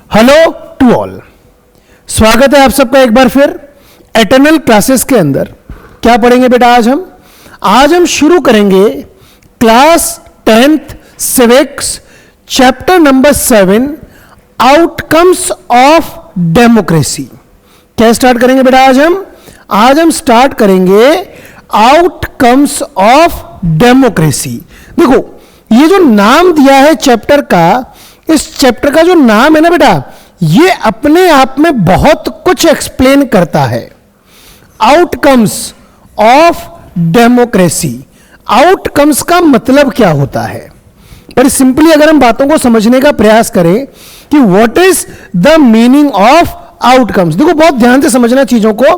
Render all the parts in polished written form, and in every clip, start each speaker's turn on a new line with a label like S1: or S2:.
S1: Hello to all, स्वागत है आप सबका एक बार फिर एटर्नल क्लासेस के अंदर। क्या पढ़ेंगे बेटा आज हम शुरू करेंगे class 10th civics chapter number 7 outcomes of democracy. क्या स्टार्ट करेंगे बेटा आज हम स्टार्ट करेंगे आउटकम्स ऑफ डेमोक्रेसी। देखो ये जो नाम दिया है चैप्टर का, इस चैप्टर का जो नाम है ना बेटा, ये अपने आप में बहुत कुछ एक्सप्लेन करता है। आउटकम्स ऑफ डेमोक्रेसी, आउटकम्स का मतलब क्या होता है? पर सिंपली अगर हम बातों को समझने का प्रयास करें कि what is the meaning of outcomes, देखो बहुत ध्यान से समझना, चीजों को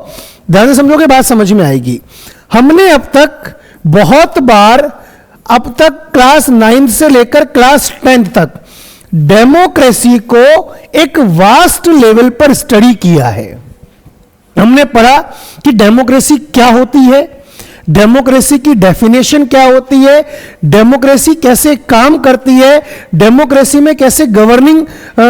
S1: ध्यान से समझोगे बात समझ में आएगी। हमने अब तक बहुत बार, अब तक क्लास 9 से लेकर क्लास 10 तक डेमोक्रेसी को एक वास्ट लेवल पर स्टडी किया है। हमने पढ़ा कि डेमोक्रेसी क्या होती है, डेमोक्रेसी की डेफिनेशन क्या होती है, डेमोक्रेसी कैसे काम करती है, डेमोक्रेसी में कैसे गवर्निंग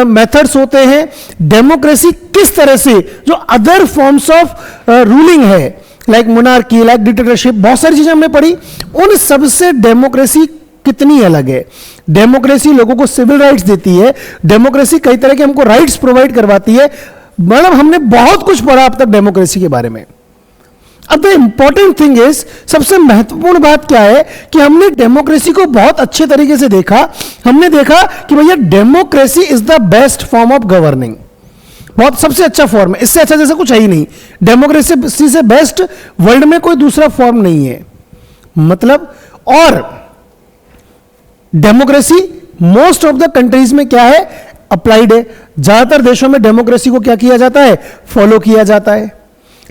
S1: मेथड्स होते हैं, डेमोक्रेसी किस तरह से जो अदर फॉर्म्स ऑफ रूलिंग है लाइक मोनार्की, लाइक डिक्टेटरशिप, बहुत सारी चीजें हमने पढ़ी। उन सब से डेमोक्रेसी कितनी अलग है। डेमोक्रेसी लोगों को सिविल राइट्स देती है, डेमोक्रेसी कई तरह के हमको राइट्स प्रोवाइड करवाती है। मतलब हमने बहुत कुछ पढ़ा अब तक डेमोक्रेसी के बारे में। अब द इंपॉर्टेंट थिंग इज, सबसे महत्वपूर्ण बात क्या है कि हमने डेमोक्रेसी को बहुत अच्छे तरीके से देखा। हमने देखा कि भैया democracy is the best form of governing, बहुत सबसे अच्छा फॉर्म है, इससे अच्छा जैसा कुछ है ही नहीं। डेमोक्रेसी से बेस्ट वर्ल्ड में कोई दूसरा फॉर्म नहीं है। मतलब, और democracy most of the countries में क्या है, अप्लाइड है। ज्यादातर देशों में डेमोक्रेसी को क्या किया जाता है, फॉलो किया जाता है।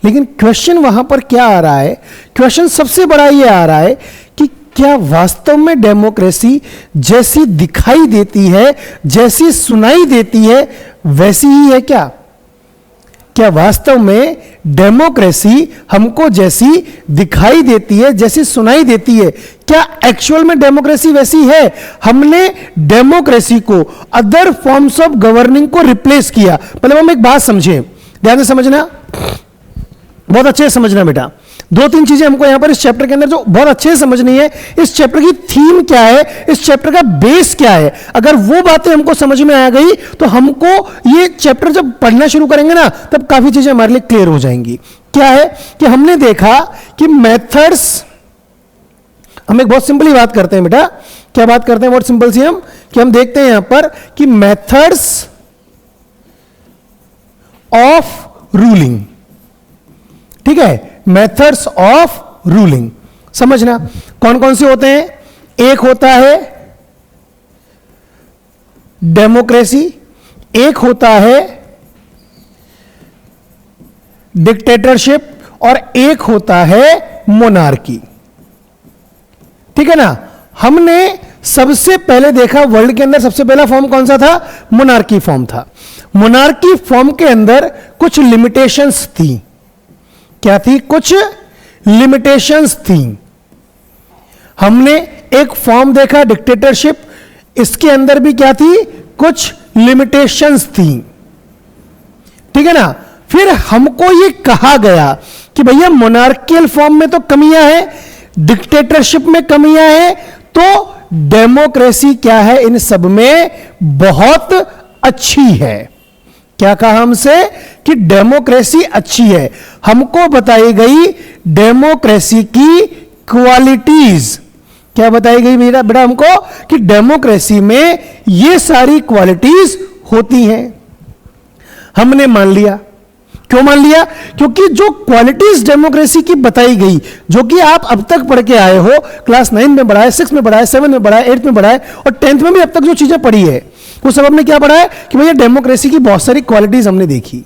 S1: लेकिन क्वेश्चन वहां पर क्या आ रहा है, क्वेश्चन सबसे बड़ा ये आ रहा है कि क्या वास्तव में डेमोक्रेसी जैसी दिखाई देती है, जैसी सुनाई देती है, वैसी ही है क्या? क्या वास्तव में डेमोक्रेसी हमको जैसी दिखाई देती है, जैसी सुनाई देती है, क्या एक्चुअल में डेमोक्रेसी वैसी है? हमने डेमोक्रेसी को अदर फॉर्म्स ऑफ गवर्निंग को रिप्लेस किया। मतलब हम एक बात समझें, ध्यान से समझना, बहुत अच्छे से समझना बेटा। दो तीन चीजें हमको यहां पर इस चैप्टर के अंदर जो बहुत अच्छे से समझनी है। इस चैप्टर की थीम क्या है, इस चैप्टर का बेस क्या है, अगर वो बातें हमको समझ में आ गई तो हमको ये चैप्टर जब पढ़ना शुरू करेंगे ना, तब काफी चीजें हमारे लिए क्लियर हो जाएंगी। क्या है कि हमने देखा कि मेथड्स, हम एक बहुत सिंपली बात करते हैं बेटा। क्या बात करते हैं बहुत सिंपल सी, हम देखते हैं यहां पर कि मेथड्स ऑफ रूलिंग, ठीक है, मेथड्स ऑफ रूलिंग समझना कौन कौन से होते हैं। एक होता है डेमोक्रेसी, एक होता है डिक्टेटरशिप, और एक होता है मोनार्की, ठीक है ना। हमने सबसे पहले देखा वर्ल्ड के अंदर सबसे पहला फॉर्म कौन सा था, मोनार्की फॉर्म था। मोनार्की फॉर्म के अंदर कुछ लिमिटेशंस थी। क्या थी? कुछ लिमिटेशंस थी। हमने एक फॉर्म देखा डिक्टेटरशिप, इसके अंदर भी क्या थी, कुछ लिमिटेशंस थी, ठीक है ना। फिर हमको ये कहा गया कि भैया मोनार्कियल फॉर्म में तो कमियां हैं, डिक्टेटरशिप में कमियां हैं, तो डेमोक्रेसी क्या है, इन सब में बहुत अच्छी है। क्या कहा हमसे कि डेमोक्रेसी अच्छी है। हमको बताई गई डेमोक्रेसी की क्वालिटीज। क्या बताई गई बेटा हमको कि डेमोक्रेसी में ये सारी क्वालिटीज होती हैं। हमने मान लिया। क्यों मान लिया? क्योंकि जो क्वालिटीज डेमोक्रेसी की बताई गई, जो कि आप अब तक पढ़ के आए हो, क्लास 9 में पढ़ा है, 6 में पढ़ा है, 7 में पढ़ा है, 8 में पढ़ा है, और 10th में भी अब तक जो चीजें पढ़ी है, वो सब हमने क्या पढ़ा है कि भैया डेमोक्रेसी की बहुत सारी क्वालिटीज हमने देखी,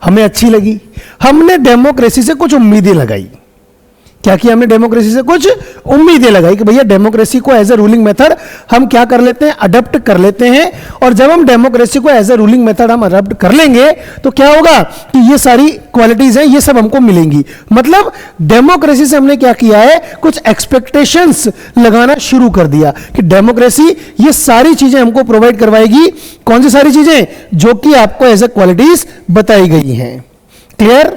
S1: हमें अच्छी लगी। हमने डेमोक्रेसी से कुछ उम्मीदें लगाई। क्या किया हमने, डेमोक्रेसी से कुछ उम्मीदें लगाई कि भैया डेमोक्रेसी को एज ए रूलिंग मेथड हम क्या कर लेते हैं, अडॉप्ट कर लेते हैं। और जब हम डेमोक्रेसी को एज ए रूलिंग मेथड हम अडॉप्ट कर लेंगे तो क्या होगा कि ये सारी क्वालिटीज हैं, ये सब हमको मिलेंगी। मतलब डेमोक्रेसी से हमने क्या किया है, कुछ एक्सपेक्टेशंस लगाना शुरू कर दिया कि डेमोक्रेसी ये सारी चीजें हमको प्रोवाइड करवाएगी। कौन सी सारी चीजें, जो कि आपको एज ए क्वालिटीज बताई गई हैं। क्लियर?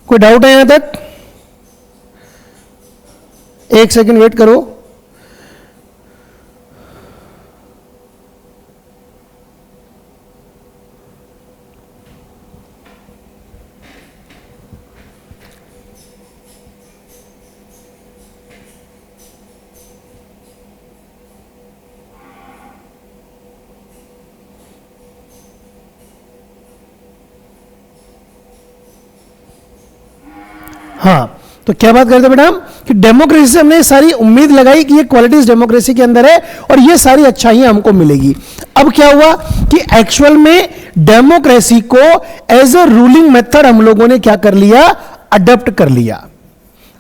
S1: कोई डाउट है यहां तक? एक सेकंड वेट करो। हाँ, तो क्या बात करते बेटा हम कि डेमोक्रेसी से हमने सारी उम्मीद लगाई कि ये क्वालिटीज डेमोक्रेसी के अंदर है और ये सारी अच्छाइयां हमको मिलेगी। अब क्या हुआ कि एक्चुअल में डेमोक्रेसी को एज अ रूलिंग मेथड हम लोगों ने क्या कर लिया, अडॉप्ट कर लिया।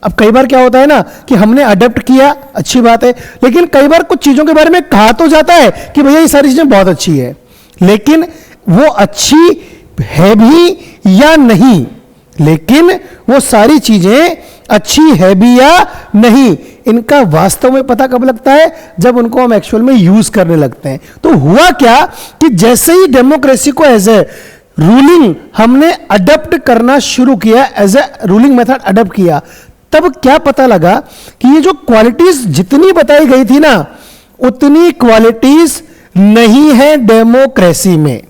S1: अब कई बार क्या होता है ना कि हमने अडॉप्ट किया, अच्छी बात है, लेकिन कई बार कुछ चीजों के बारे में कहा तो जाता है कि भैया ये सारी चीजें बहुत अच्छी है, लेकिन वो अच्छी है भी या नहीं, लेकिन वो सारी चीजें अच्छी है भी या नहीं, इनका वास्तव में पता कब लगता है, जब उनको हम एक्चुअल में यूज करने लगते हैं। तो हुआ क्या कि जैसे ही डेमोक्रेसी को एज ए रूलिंग हमने अडॉप्ट करना शुरू किया, as a ruling method adopt किया, तब क्या पता लगा कि ये जो क्वालिटीज जितनी बताई गई थी ना, उतनी क्वालिटीज नहीं है डेमोक्रेसी में।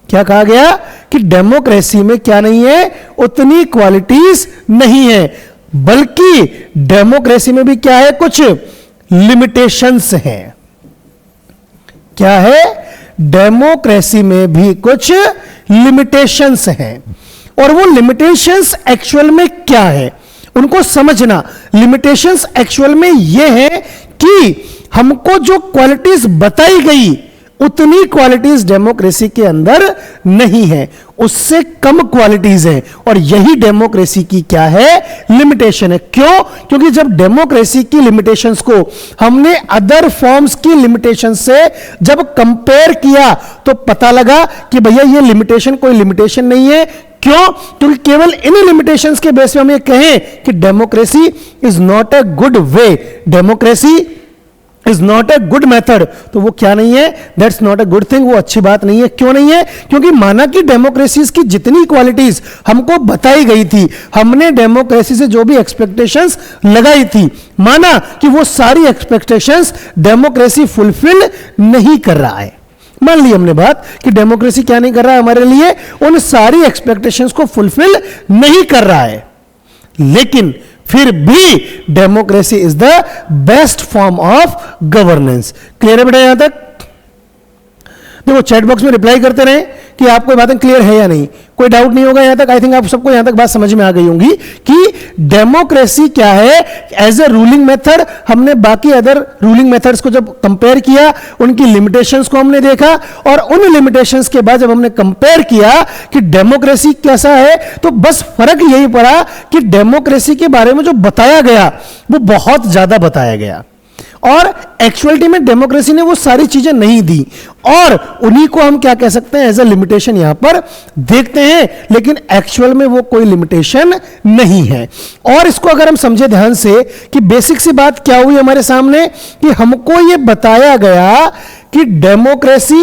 S1: क्या कहा गया कि डेमोक्रेसी में क्या नहीं है, उतनी क्वालिटीज नहीं है, बल्कि डेमोक्रेसी में भी क्या है, कुछ लिमिटेशंस हैं। क्या है, डेमोक्रेसी में भी कुछ लिमिटेशंस हैं। और वो लिमिटेशंस एक्चुअल में क्या है, उनको समझना। लिमिटेशंस एक्चुअल में ये है कि हमको जो क्वालिटीज बताई गई उतनी क्वालिटीज डेमोक्रेसी के अंदर नहीं है, उससे कम क्वालिटीज हैं, और यही डेमोक्रेसी की क्या है, लिमिटेशन है। क्यों? क्योंकि जब डेमोक्रेसी की लिमिटेशंस को हमने अदर फॉर्म्स की लिमिटेशन से जब कंपेयर किया तो पता लगा कि भैया ये लिमिटेशन कोई लिमिटेशन नहीं है। क्यों? क्योंकि केवल इन्हीं लिमिटेशंस के बेस पे हम ये कहें कि democracy is not a good way, democracy is not a good method, तो वो क्या नहीं है, that's not a good thing, वो अच्छी बात नहीं है। क्यों नहीं है? क्योंकि माना कि डेमोक्रेसी की जितनी क्वालिटीज हमको बताई गई थी, हमने डेमोक्रेसी से जो भी एक्सपेक्टेशंस लगाई थी, माना कि वो सारी एक्सपेक्टेशंस डेमोक्रेसी फुलफिल नहीं कर रहा है। मान ली हमने बात कि डेमोक्रेसी क्या नहीं कर रहा है, हमारे लिए उन सारी एक्सपेक्टेशंस को फुलफिल नहीं कर रहा है, लेकिन फिर भी democracy is the best form of governance. Clear है बेटा यहां तक? देखो चैट बॉक्स में रिप्लाई करते रहे कि आपको बातें क्लियर है या नहीं, कोई डाउट नहीं होगा यहां तक। आई थिंक आप सबको यहां तक बात समझ में आ गई होंगी कि डेमोक्रेसी क्या है एज ए रूलिंग मेथड। हमने बाकी अदर रूलिंग मेथड्स को जब कंपेयर किया, उनकी लिमिटेशंस को हमने देखा, और उन लिमिटेशंस के बाद जब हमने कंपेयर किया कि डेमोक्रेसी कैसा है, तो बस फर्क यही पड़ा कि डेमोक्रेसी के बारे में जो बताया गया वो बहुत ज्यादा बताया गया, और एक्चुअलिटी में डेमोक्रेसी ने वो सारी चीजें नहीं दी, और उन्हीं को हम क्या कह सकते हैं, एज अ लिमिटेशन यहां पर देखते हैं, लेकिन एक्चुअल में वो कोई लिमिटेशन नहीं है। और इसको अगर हम समझे ध्यान से कि बेसिक सी बात क्या हुई हमारे सामने, कि हमको ये बताया गया कि डेमोक्रेसी,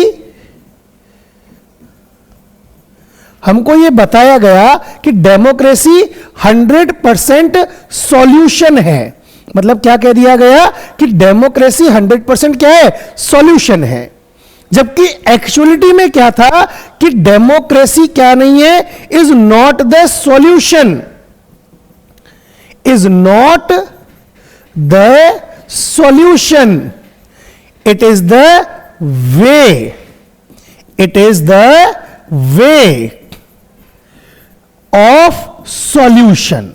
S1: हमको ये बताया गया कि डेमोक्रेसी 100% सॉल्यूशन है। मतलब क्या कह दिया गया कि डेमोक्रेसी 100% क्या है, सॉल्यूशन है, जबकि एक्चुअलिटी में क्या था कि डेमोक्रेसी क्या नहीं है, is not the solution, is not the solution, it is the way, it is the way of solution.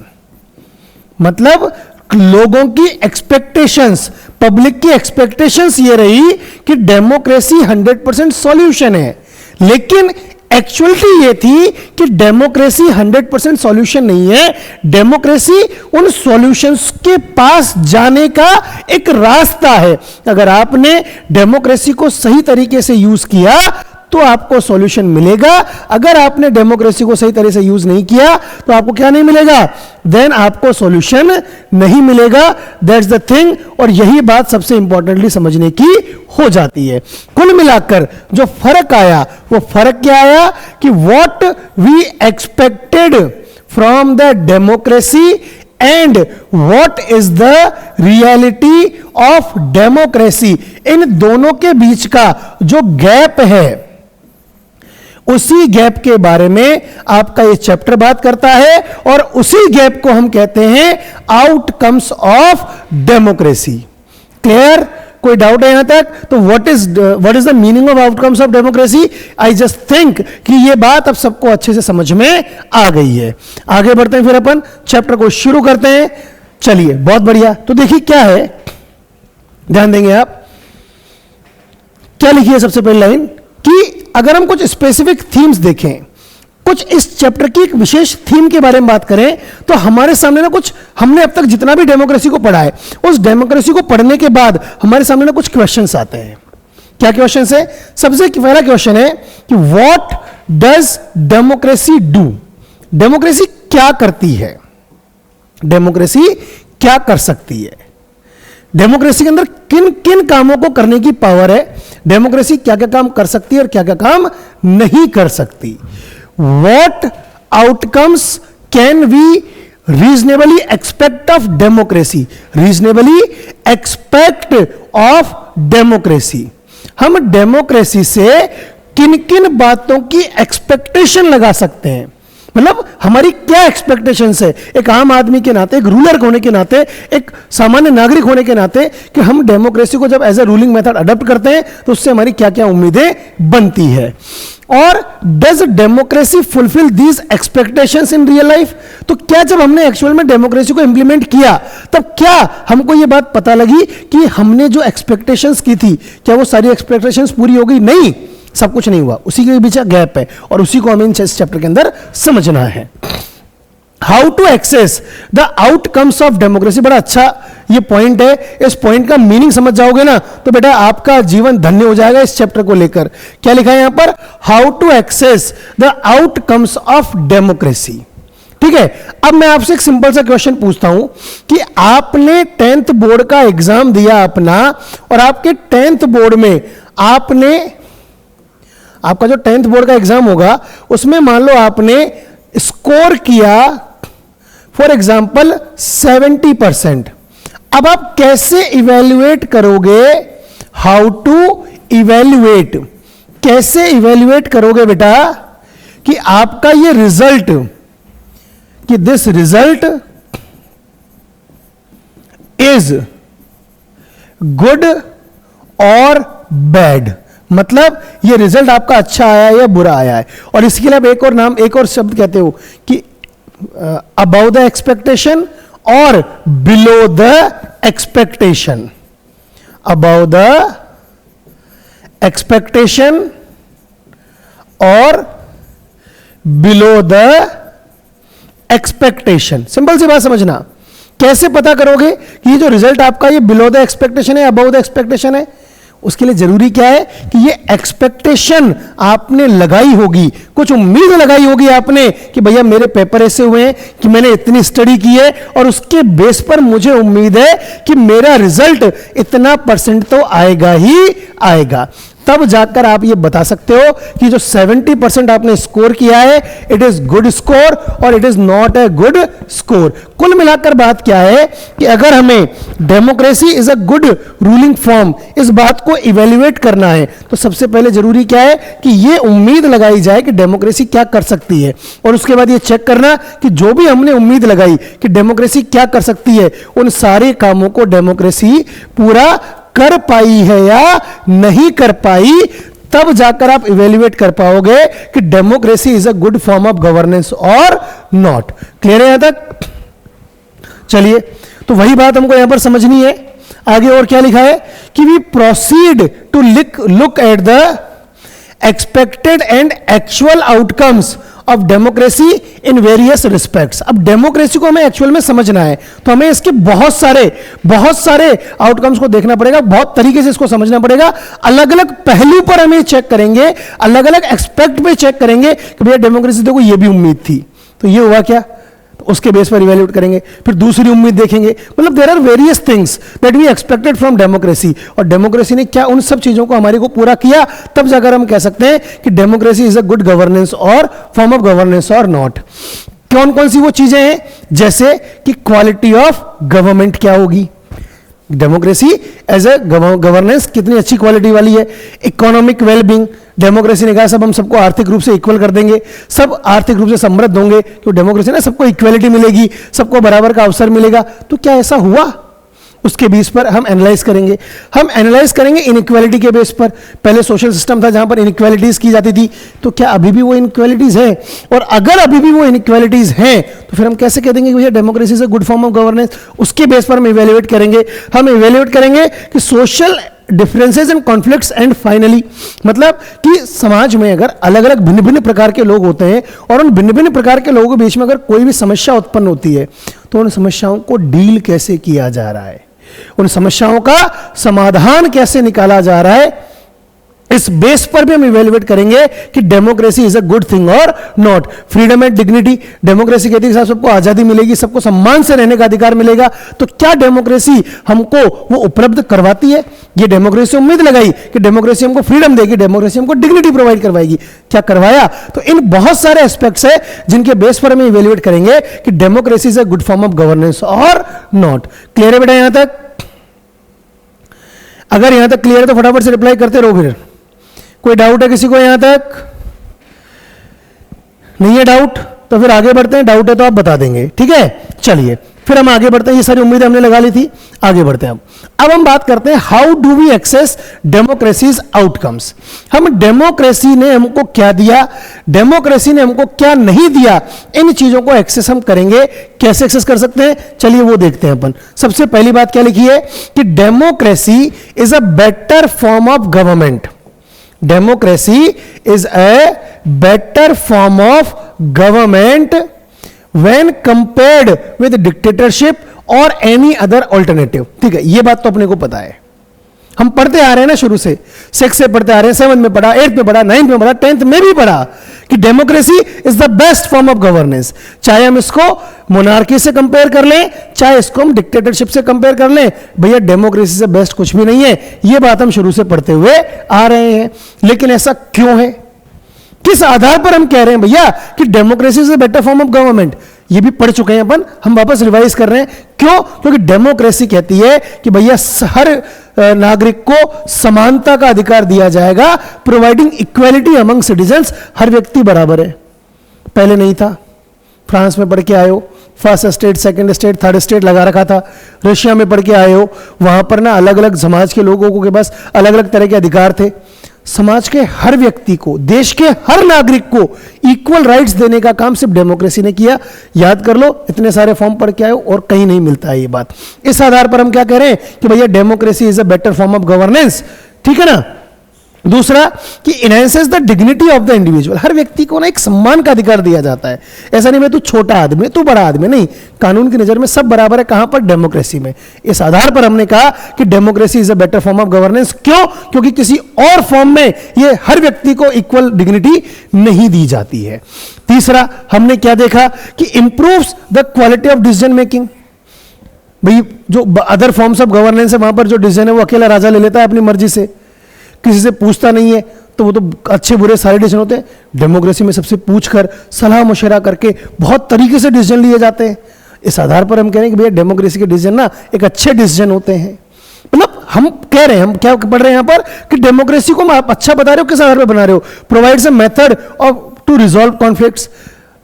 S1: मतलब लोगों की एक्सपेक्टेशंस, पब्लिक की एक्सपेक्टेशंस ये रही कि डेमोक्रेसी 100% सॉल्यूशन है, लेकिन एक्चुअलिटी ये थी कि डेमोक्रेसी 100% सॉल्यूशन नहीं है, डेमोक्रेसी उन सॉल्यूशंस के पास जाने का एक रास्ता है। अगर आपने डेमोक्रेसी को सही तरीके से यूज किया तो आपको सॉल्यूशन मिलेगा, अगर आपने डेमोक्रेसी को सही तरह से यूज नहीं किया तो आपको क्या नहीं मिलेगा, देन आपको सॉल्यूशन नहीं मिलेगा। दैट्स द थिंग, और यही बात सबसे इंपॉर्टेंटली समझने की हो जाती है। कुल मिलाकर जो फर्क आया वो फर्क क्या आया कि what we expected from the democracy and what is the reality of democracy, इन दोनों के बीच का जो गैप है उसी गैप के बारे में आपका ये चैप्टर बात करता है, और उसी गैप को हम कहते हैं आउटकम्स ऑफ डेमोक्रेसी। क्लियर? कोई डाउट है यहां तक? तो what is the meaning of outcomes of democracy? I just think कि ये बात अब सबको अच्छे से समझ में आ गई है। आगे बढ़ते हैं, फिर अपन चैप्टर को शुरू करते हैं। चलिए, बहुत बढ़िया। तो देखिए क्या है, ध्यान देंगे आप, क्या लिखी है सबसे पहली लाइन कि अगर हम कुछ स्पेसिफिक थीम्स देखें, कुछ इस चैप्टर की एक विशेष थीम के बारे में बात करें, तो हमारे सामने ना कुछ, हमने अब तक जितना भी डेमोक्रेसी को पढ़ा है, उस डेमोक्रेसी को पढ़ने के बाद हमारे सामने ना कुछ क्वेश्चंस आते हैं। क्या क्वेश्चंस है? सबसे पहला क्वेश्चन है कि what does democracy do? Democracy क्या करती है? डेमोक्रेसी क्या कर सकती है? डेमोक्रेसी के अंदर किन किन कामों को करने की पावर है? डेमोक्रेसी क्या क्या काम कर सकती है और क्या क्या काम नहीं कर सकती? What outcomes can we reasonably expect of democracy? Reasonably expect of democracy. हम डेमोक्रेसी से किन किन बातों की एक्सपेक्टेशन लगा सकते हैं? मतलब हमारी क्या एक्सपेक्टेशंस है एक आम आदमी के नाते, एक रूलर होने के नाते, एक सामान्य नागरिक होने के नाते, कि हम डेमोक्रेसी को जब as a ruling method adopt करते हैं तो उससे हमारी क्या क्या उम्मीदें बनती है। और does democracy fulfil these expectations in real life? तो क्या जब हमने एक्चुअल में डेमोक्रेसी को इंप्लीमेंट किया तब क्या हमको यह बात पता लगी कि हमने जो एक्सपेक्टेशंस की थी क्या वो सारी एक्सपेक्टेशंस पूरी हो गई? नहीं, सब कुछ नहीं हुआ। उसी के बीच गैप है और उसी को हमें इस चैप्टर के अंदर समझना है। How to access the outcomes of democracy, बड़ा अच्छा ये पॉइंट है। इस पॉइंट का मीनिंग समझ जाओगे ना तो बेटा आपका जीवन धन्य हो जाएगा। इस चैप्टर को लेकर क्या लिखा है यहां पर? How to access the outcomes of democracy. ठीक है, अब मैं आपसे एक सिंपल सा क्वेश्चन पूछता हूं कि आपने 10th बोर्ड का एग्जाम दिया अपना, और आपके 10th बोर्ड में आपका जो 10th बोर्ड का एग्जाम होगा उसमें मान लो आपने स्कोर किया फॉर एग्जाम्पल 70%। अब आप कैसे इवेल्युएट करोगे? हाउ टू इवेल्युएट, कैसे इवेल्युएट करोगे बेटा कि आपका ये रिजल्ट, कि दिस रिजल्ट इज गुड और बैड, मतलब ये रिजल्ट आपका अच्छा आया है या बुरा आया है। और इसके लिए आप एक और नाम, एक और शब्द कहते हो कि अबव द एक्सपेक्टेशन और below the expectation. Above the expectation और बिलो द एक्सपेक्टेशन। सिंपल सी बात समझना, कैसे पता करोगे कि ये जो रिजल्ट आपका ये बिलो द एक्सपेक्टेशन है, अबव द एक्सपेक्टेशन है? उसके लिए जरूरी क्या है कि ये एक्सपेक्टेशन आपने लगाई होगी, कुछ उम्मीद लगाई होगी आपने कि भैया मेरे पेपर ऐसे हुए हैं कि मैंने इतनी स्टडी की है और उसके बेस पर मुझे उम्मीद है कि मेरा रिजल्ट इतना % तो आएगा ही आएगा। तब जाकर आप ये बता सकते हो कि जो 70% आपने स्कोर किया है इट इज गुड स्कोर और it is not a good score. कुल मिलाकर बात क्या है कि अगर हमें democracy is a good ruling form, इस बात को इवेल्युएट करना है तो सबसे पहले जरूरी क्या है कि ये उम्मीद लगाई जाए कि डेमोक्रेसी क्या कर सकती है, और उसके बाद ये चेक करना कि जो भी हमने उम्मीद लगाई कि डेमोक्रेसी क्या कर सकती है उन सारे कामों को डेमोक्रेसी पूरा कर पाई है या नहीं कर पाई। तब जाकर आप इवेल्युएट कर पाओगे कि democracy is a good form of governance और नॉट। क्लियर है यहां तक? चलिए, तो वही बात हमको यहां पर समझनी है। आगे और क्या लिखा है कि we proceed to look at the expected and actual outcomes of democracy in various respects. अब डेमोक्रेसी को हमें एक्चुअल में समझना है तो हमें इसके बहुत सारे आउटकम्स को देखना पड़ेगा, बहुत तरीके से इसको समझना पड़ेगा। अलग अलग पहलू पर हम ये चेक करेंगे, अलग अलग एक्सपेक्ट पे चेक करेंगे कि भैया डेमोक्रेसी देखो ये भी उम्मीद थी तो ये हुआ क्या, उसके बेस पर इवैल्यूएट करेंगे। फिर दूसरी उम्मीद देखेंगे। मतलब there are various things that we expected from democracy, और डेमोक्रेसी ने क्या उन सब चीजों को हमारे को पूरा किया, तब जाकर हम कह सकते हैं कि democracy is a good governance और फॉर्म ऑफ गवर्नेंस और नॉट। कौन कौन सी वो चीजें हैं, जैसे कि क्वालिटी ऑफ गवर्नमेंट क्या होगी, डेमोक्रेसी एज ए गवर्नेंस कितनी अच्छी क्वालिटी वाली है। इकोनॉमिक वेलबींग, डेमोक्रेसी ने कहा सब हम सबको आर्थिक रूप से इक्वल कर देंगे, सब आर्थिक रूप से समृद्ध होंगे, तो डेमोक्रेसी ना सबको इक्वलिटी मिलेगी, सबको बराबर का अवसर मिलेगा। तो क्या ऐसा हुआ, उसके बेस पर हम एनालाइज करेंगे। हम एनालाइज करेंगे इनइक्वालिटी के बेस पर। पहले सोशल सिस्टम था जहां पर इनइक्वालिटीज की जाती थी, तो क्या अभी भी वो इनइक्वालिटीज हैं, और अगर अभी भी वो इनइक्वालिटीज हैं तो फिर हम कैसे कह देंगे कि भैया democracy is a good form of governance. उसके बेस पर हम इवेल्युएट करेंगे। हम इवेल्युएट करेंगे कि social differences and conflicts, and finally मतलब कि समाज में अगर अलग अलग भिन्न भिन्न प्रकार के लोग होते हैं और उन भिन्न भिन्न प्रकार के लोगों के बीच में अगर कोई भी समस्या उत्पन्न होती है तो उन समस्याओं को डील कैसे किया जा रहा है, उन समस्याओं का समाधान कैसे निकाला जा रहा है, इस बेस पर भी हम इवेल्युएट करेंगे कि democracy is a good thing और not. Freedom and dignity, democracy कहती है सबको आजादी मिलेगी, सबको सम्मान से रहने का अधिकार मिलेगा, तो क्या डेमोक्रेसी हमको वो उपलब्ध करवाती है? ये डेमोक्रेसी उम्मीद लगाई कि डेमोक्रेसी हमको फ्रीडम देगी, डेमोक्रेसी हमको डिग्निटी प्रोवाइड करवाएगी, क्या करवाया? तो इन बहुत सारे एस्पेक्ट्स है जिनके बेस पर हम इवेल्युएट करेंगे कि democracy is a good form of governance और नॉट। क्लियर है बेटा यहां तक? अगर यहां तक क्लियर है तो फटाफट से रिप्लाई करते रहो। फिर कोई डाउट है किसी को यहां तक? नहीं है डाउट तो फिर आगे बढ़ते हैं। डाउट है तो आप बता देंगे, ठीक है? चलिए फिर हम आगे बढ़ते हैं। ये सारी उम्मीदें हमने लगा ली थी, आगे बढ़ते हैं। अब हम बात करते हैं how do we access democracy's outcomes. हम डेमोक्रेसी ने हमको क्या दिया, डेमोक्रेसी ने हमको क्या नहीं दिया, इन चीजों को एक्सेस हम करेंगे। कैसे एक्सेस कर सकते हैं, चलिए वो देखते हैं अपन। सबसे पहली बात क्या लिखी है कि democracy is a better form of government. Democracy is a better form of government when compared with dictatorship or any other alternative। ठीक है, ये बात तो अपने को पता है, हम पढ़ते आ रहे हैं ना शुरू से, 6 से पढ़ते आ रहे हैं, 7 में पढ़ा, 8 में पढ़ा, 9 में पढ़ा, 10th में भी पढ़ा कि democracy is the best form of governance. चाहे हम इसको मोनार्की से कंपेयर कर लें, चाहे इसको हम डिक्टेटरशिप से कंपेयर कर लें, भैया डेमोक्रेसी से बेस्ट कुछ भी नहीं है। यह बात हम शुरू से पढ़ते हुए आ रहे हैं। लेकिन ऐसा क्यों है, किस आधार पर हम कह रहे हैं भैया कि democracy is a better form of government? ये भी पढ़ चुके हैं अपन, हम वापस रिवाइज कर रहे हैं। क्यों? क्योंकि डेमोक्रेसी कहती है कि भैया हर नागरिक को समानता का अधिकार दिया जाएगा, प्रोवाइडिंग इक्वालिटी अमंग सिटीजन्स। हर व्यक्ति बराबर है। पहले नहीं था, फ्रांस में पढ़ के आए हो, first state, second state, third state लगा रखा था। रशिया में पढ़ के आए हो, वहां पर ना अलग अलग समाज के लोगों के पास अलग अलग तरह के अधिकार थे। समाज के हर व्यक्ति को, देश के हर नागरिक को इक्वल राइट्स देने का काम सिर्फ डेमोक्रेसी ने किया। याद कर लो, इतने सारे फॉर्म पढ़ के आए हो और कहीं नहीं मिलता है ये बात। इस आधार पर हम क्या कह रहे हैं कि भैया democracy is a better form of governance. ठीक है ना? दूसरा कि enhances the dignity of the individual. हर व्यक्ति को ना एक सम्मान का अधिकार दिया जाता है। ऐसा नहीं मैं तू छोटा आदमी, तू बड़ा आदमी, नहीं, कानून की नजर में सब बराबर है। कहां पर? डेमोक्रेसी में। इस आधार पर हमने कहा कि democracy is a better form of governance. क्यों? क्योंकि किसी और फॉर्म में ये हर व्यक्ति को इक्वल डिग्निटी नहीं दी जाती है। तीसरा हमने क्या देखा कि improves the quality of decision making. भाई जो अदर फॉर्म्स ऑफ गवर्नेंस है वहां पर जो डिसीजन है वो अकेला राजा ले लेता है अपनी मर्जी से, किसी से पूछता नहीं है, तो वो तो अच्छे बुरे सारे डिसीजन होते हैं। डेमोक्रेसी में सबसे पूछकर, सलाह मशवरा करके बहुत तरीके से डिसीजन लिए जाते हैं। इस आधार पर हम कह रहे हैं कि भैया डेमोक्रेसी के डिसीजन ना एक अच्छे डिसीजन होते हैं। मतलब हम कह रहे हैं, हम क्या पढ़ रहे हैं यहां पर कि डेमोक्रेसी को आप अच्छा बता रहे हो, किस आधार पर बना रहे हो? Provides a method of to resolve conflicts.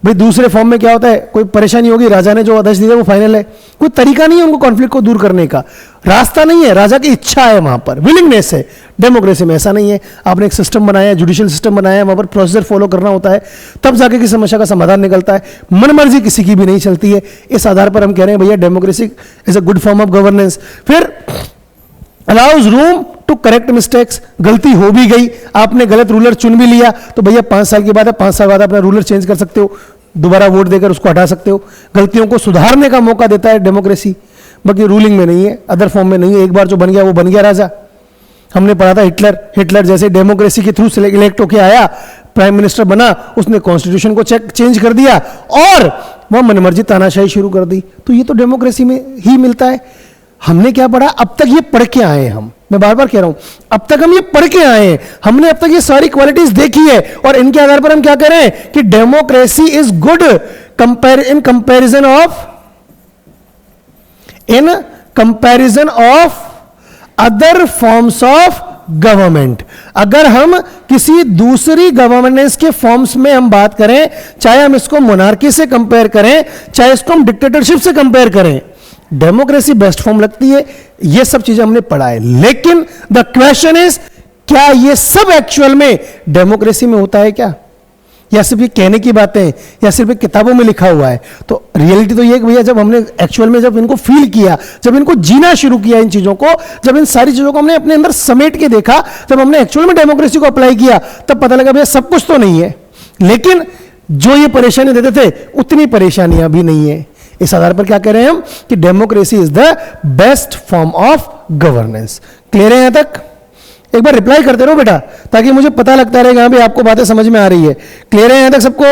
S1: भाई दूसरे फॉर्म में क्या होता है, कोई परेशानी होगी, राजा ने जो आदेश दिया वो फाइनल है, कोई तरीका नहीं है उनको कॉन्फ्लिक्ट को दूर करने का, रास्ता नहीं है, राजा की इच्छा है, वहां पर विलिंगनेस है। डेमोक्रेसी में ऐसा नहीं है। आपने एक सिस्टम बनाया है, जुडिशियल सिस्टम बनाया है, वहां पर प्रोसीजर फॉलो करना होता है, तब जाके किसी समस्या का समाधान निकलता है। मनमर्जी किसी की भी नहीं चलती है। इस आधार पर हम कह रहे हैं भैया democracy is a good form of governance. फिर allows room to correct mistakes, गलती हो भी गई, आपने गलत रूलर चुन भी लिया, तो भैया 5 साल के बाद 5 साल बाद अपना रूलर चेंज कर सकते हो, दोबारा वोट देकर उसको हटा सकते हो। गलतियों को सुधारने का मौका देता है डेमोक्रेसी, बाकी रूलिंग में नहीं है, अदर फॉर्म में नहीं है। एक बार जो बन गया वो बन गया राजा। हमने पढ़ा था हिटलर जैसे डेमोक्रेसी के थ्रू इलेक्ट होके आया, प्राइम मिनिस्टर बना, उसने कॉन्स्टिट्यूशन को चेंज कर दिया और वह मनमर्जी तानाशाही शुरू कर दी। तो ये तो डेमोक्रेसी में ही मिलता है। हमने क्या पढ़ा, अब तक ये पढ़ के आए हैं हम, मैं बार बार कह रहा हूं, अब तक हम ये पढ़ के आए हैं, हमने अब तक ये सारी क्वालिटीज देखी है और इनके आधार पर हम क्या कह रहे हैं कि democracy is good in comparison of other forms of government. अगर हम किसी दूसरी गवर्नेंस के फॉर्म्स में हम बात करें, चाहे हम इसको मोनार्की से कंपेयर करें, चाहे इसको हम डिक्टेटरशिप से कंपेयर करें, डेमोक्रेसी बेस्ट फॉर्म लगती है। ये सब चीजें हमने पढ़ा है, लेकिन द क्वेश्चन इज, क्या ये सब एक्चुअल में डेमोक्रेसी में होता है क्या, या सिर्फ ये कहने की बातें, या सिर्फ किताबों में लिखा हुआ है? तो रियलिटी तो ये भैया, जब हमने एक्चुअल में जब इनको फील किया, जब इनको जीना शुरू किया इन चीजों को, जब इन सारी चीजों को हमने अपने अंदर समेट के देखा, जब हमने एक्चुअल में डेमोक्रेसी को अप्लाई किया, तब पता लगा भैया सब कुछ तो नहीं है, लेकिन जो ये परेशानी देते थे उतनी परेशानियां भी नहीं है। इस आधार पर क्या कह रहे हैं हम कि democracy is the best form of governance. Clear है यहां तक? एक बार रिप्लाई करते रहो बेटा, ताकि मुझे पता लगता रहेगा भी आपको बातें समझ में आ रही है। क्लियर है यहां तक सबको?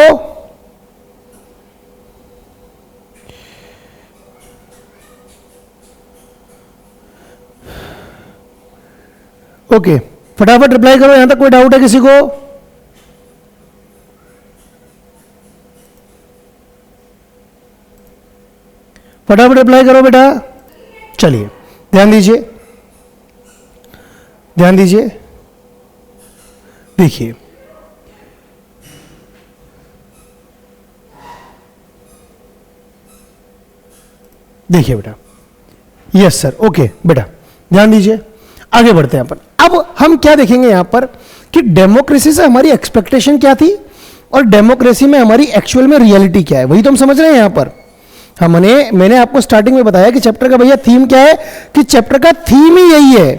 S1: ओके, फटाफट रिप्लाई करो। यहां तक कोई डाउट है किसी को? फटाफट रिप्लाई करो बेटा। चलिए ध्यान दीजिए, ध्यान दीजिए, देखिए देखिए बेटा, यस सर, ओके बेटा, ध्यान दीजिए, आगे बढ़ते हैं अपन। अब हम क्या देखेंगे यहां पर कि डेमोक्रेसी से हमारी एक्सपेक्टेशन क्या थी और डेमोक्रेसी में हमारी एक्चुअल में रियलिटी क्या है, वही तो हम समझ रहे हैं यहां पर। मैंने आपको स्टार्टिंग में बताया कि चैप्टर का भैया थीम क्या है, कि चैप्टर का थीम ही यही है।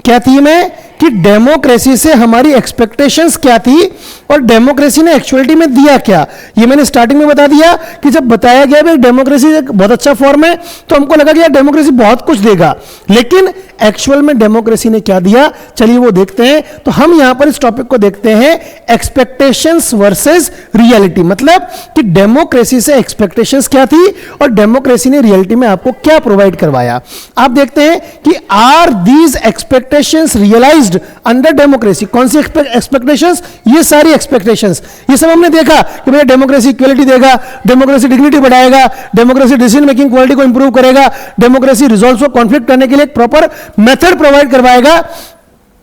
S1: क्या थीम है कि डेमोक्रेसी से हमारी एक्सपेक्टेशंस क्या थी और डेमोक्रेसी ने एक्चुअलिटी में दिया क्या। ये मैंने स्टार्टिंग में बता दिया कि जब बताया गया भाई डेमोक्रेसी एक बहुत अच्छा फॉर्म है, तो हमको लगा कि यार डेमोक्रेसी बहुत कुछ देगा, लेकिन एक्चुअल में डेमोक्रेसी ने क्या दिया, चलिए वो देखते हैं। तो हम यहां पर इस टॉपिक को देखते हैं, एक्सपेक्टेशंस वर्सेस रियलिटी। मतलब कि डेमोक्रेसी से एक्सपेक्टेशंस क्या थी और डेमोक्रेसी ने रियलिटी में आपको क्या प्रोवाइड करवाया। आप देखते हैं कि are these expectations realised under democracy. कौन सी एक्सपेक्टेशंस? ये सारी एक्सपेक्टेशंस, ये सब हमने देखा कि भैया डेमोक्रेसी इक्वलिटी देगा, डेमोक्रेसी डिग्निटी बढ़ाएगा, डेमोक्रेसी डिसीजन मेकिंग क्वालिटी को इंप्रूव करेगा, डेमोक्रेसी रिजॉल्व को कॉन्फ्लिक्ट करने के लिए एक प्रॉपर मेथड प्रोवाइड करवाएगा,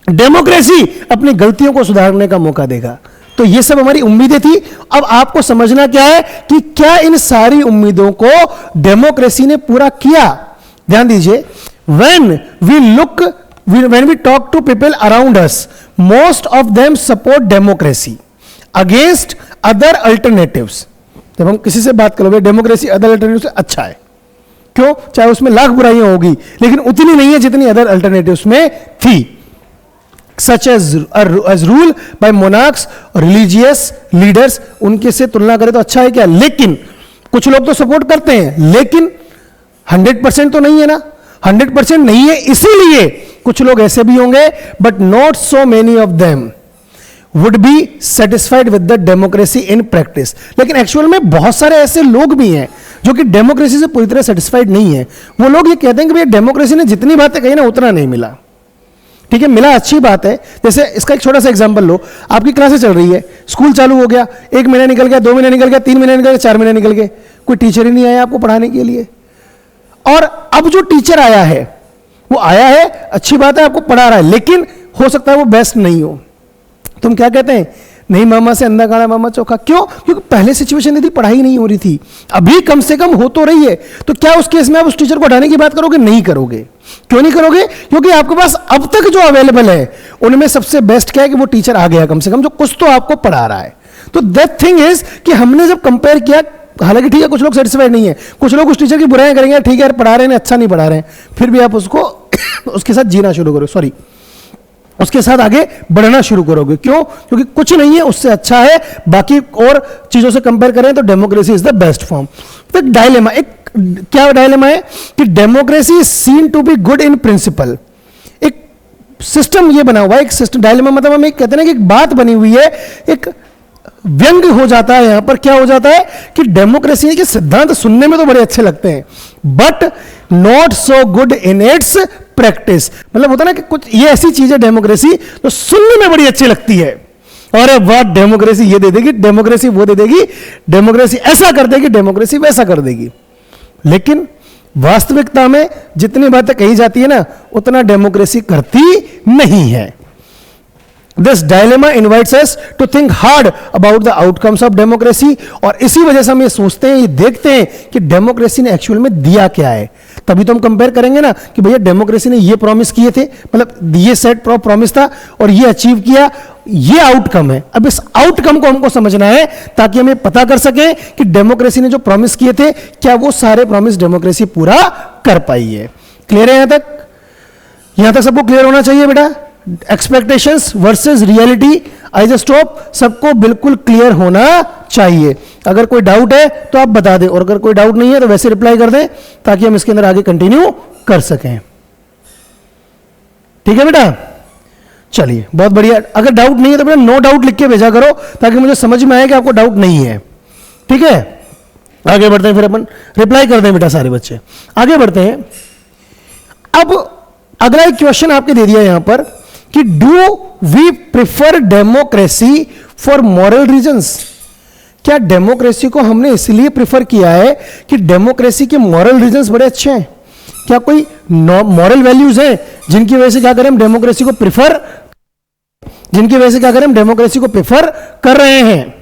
S1: डेमोक्रेसी अपनी गलतियों को सुधारने का मौका देगा। तो ये सब हमारी उम्मीदें थी। अब आपको समझना क्या है कि क्या इन सारी उम्मीदों को डेमोक्रेसी ने पूरा किया। ध्यान दीजिए, when we talk to people around us, most of them support democracy against other alternatives। जब हम किसी से बात करोगे डेमोक्रेसी अदर अल्टरनेटिव से अच्छा है, क्यों? चाहे उसमें लाख बुराइयां होगी, लेकिन उतनी नहीं है जितनी अदर अल्टरनेटिव्स में थी। Such as rule by monarchs, religious leaders, उनके से तुलना करें तो अच्छा है क्या? लेकिन कुछ लोग तो सपोर्ट करते हैं, लेकिन 100% तो नहीं है ना, 100% नहीं है। इसीलिए कुछ लोग ऐसे भी होंगे, but not so many of them would be satisfied with the democracy in practice. लेकिन एक्चुअल में बहुत सारे ऐसे लोग भी हैं जो कि डेमोक्रेसी से पूरी तरह सेटिस्फाइड नहीं है। वो लोग ये कहते हैं कि भैया डेमोक्रेसी ने जितनी बातें कही ना उतना नहीं मिला। ठीक है, मिला अच्छी बात है। जैसे इसका एक छोटा सा एग्जांपल लो, आपकी क्लासेस चल रही है, स्कूल चालू हो गया, 1 महीना निकल गया, 2 महीने निकल गया, 3 महीने निकल गया, 4 महीने निकल गए, कोई टीचर ही नहीं आया आपको पढ़ाने के लिए। और अब जो टीचर आया है वो आया है, अच्छी बात है, आपको पढ़ा रहा है, लेकिन हो सकता है वो बेस्ट नहीं हो। तुम क्या कहते हैं? नहीं मामा से अंधा काढ़ा मामा चौका। क्यों? क्योंकि पहले सिचुएशन थी, पढ़ाई नहीं हो रही थी, अभी कम से कम हो तो रही है। तो क्या उस केस में आप उस टीचर को हटाने की बात करोगे? नहीं करोगे। क्यों नहीं करोगे? क्योंकि आपके पास अब तक जो अवेलेबल है उनमें सबसे बेस्ट क्या है कि वो टीचर आ गया, कम से कम जो कुछ तो आपको पढ़ा रहा है। तो दैट थिंग इज कि हमने जब कंपेयर किया, हालांकि ठीक है कुछ लोग सेटिस्फाइड नहीं है, कुछ लोग उस टीचर की बुराइयां करेंगे, ठीक है यार पढ़ा रहे हैं अच्छा नहीं पढ़ा रहे हैं, फिर भी आप उसको उसके साथ जीना शुरू करो, सॉरी, उसके साथ आगे बढ़ना शुरू करोगे। क्यों? क्योंकि कुछ नहीं है उससे अच्छा है, बाकी और चीजों से कंपेयर करें तो democracy is the best form. तो एक डायलेमा, एक क्या डायलेमा है कि democracy is seen to be good in principle. एक सिस्टम ये बना हुआ है, एक सिस्टम, डायलेमा मतलब हम एक कहते हैं ना कि एक बात बनी हुई है, एक व्यंग हो जाता है यहां पर। क्या हो जाता है कि डेमोक्रेसी के सिद्धांत सुनने में तो बड़े अच्छे लगते हैं, but not so good in its practice. मतलब होता है ना कि कुछ ये ऐसी चीज है डेमोक्रेसी तो सुनने में बड़ी अच्छी लगती है, और वह डेमोक्रेसी ये दे देगी, डेमोक्रेसी वो दे देगी, डेमोक्रेसी ऐसा कर देगी, डेमोक्रेसी वैसा कर देगी। लेकिन वास्तविकता में जितनी बातें कही जाती है ना, उतना डेमोक्रेसी करती नहीं है। This dilemma invites us to think hard about the outcomes of democracy, और इसी वजह से हम ये सोचते हैं, ये देखते हैं कि डेमोक्रेसी ने एक्चुअल में दिया क्या है। तभी तो हम कंपेयर करेंगे ना कि भैया डेमोक्रेसी ने ये प्रॉमिस किए थे, मतलब ये सेट प्रॉमिस था और ये अचीव किया, ये आउटकम है। अब इस आउटकम को हमको समझना है ताकि हमें पता कर सके कि डेमोक्रेसी ने जो प्रॉमिस किए थे क्या वो सारे प्रॉमिस डेमोक्रेसी पूरा कर पाई है। क्लियर है? यहां तक सबको क्लियर होना चाहिए बेटा। Expectations versus reality, I just stop, सबको बिल्कुल क्लियर होना चाहिए। अगर कोई डाउट है तो आप बता दें, और अगर कोई डाउट नहीं है तो वैसे रिप्लाई कर दें ताकि हम इसके अंदर आगे कंटिन्यू कर सकें। ठीक है बेटा, चलिए बहुत बढ़िया। अगर डाउट नहीं है तो बेटा नो डाउट लिख के भेजा करो ताकि मुझे समझ में आए कि आपको डाउट नहीं है। ठीक है, आगे बढ़ते हैं, फिर अपन रिप्लाई कर दें बेटा सारे बच्चे। आगे बढ़ते हैं। अब अगला एक क्वेश्चन आपके दे दिया यहां पर कि do we prefer democracy for moral reasons. क्या डेमोक्रेसी को हमने इसलिए प्रिफर किया है कि डेमोक्रेसी के मॉरल रीजंस बड़े अच्छे हैं? क्या कोई मॉरल वैल्यूज हैं जिनकी वजह से क्या करें हम डेमोक्रेसी को प्रिफर, जिनकी वजह से क्या करें हम डेमोक्रेसी को प्रिफर कर रहे हैं?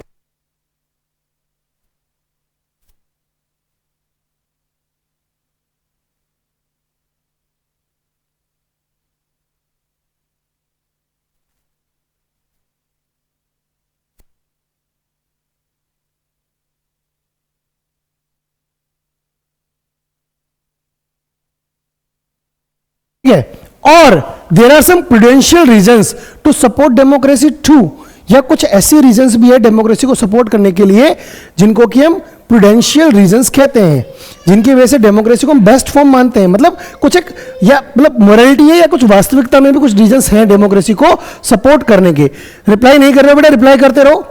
S1: और there are some prudential reasons to support democracy too, या कुछ ऐसे रीजंस भी है डेमोक्रेसी को सपोर्ट करने के लिए जिनको कि हम प्रूडेंशियल रीजंस कहते हैं, जिनकी वजह से डेमोक्रेसी को हम बेस्ट फॉर्म मानते हैं। मतलब कुछ एक, या मतलब मोरालिटी है या कुछ वास्तविकता में भी कुछ रीजंस हैं डेमोक्रेसी को सपोर्ट करने के। रिप्लाई नहीं कर रहे बेटा, रिप्लाई करते रहो।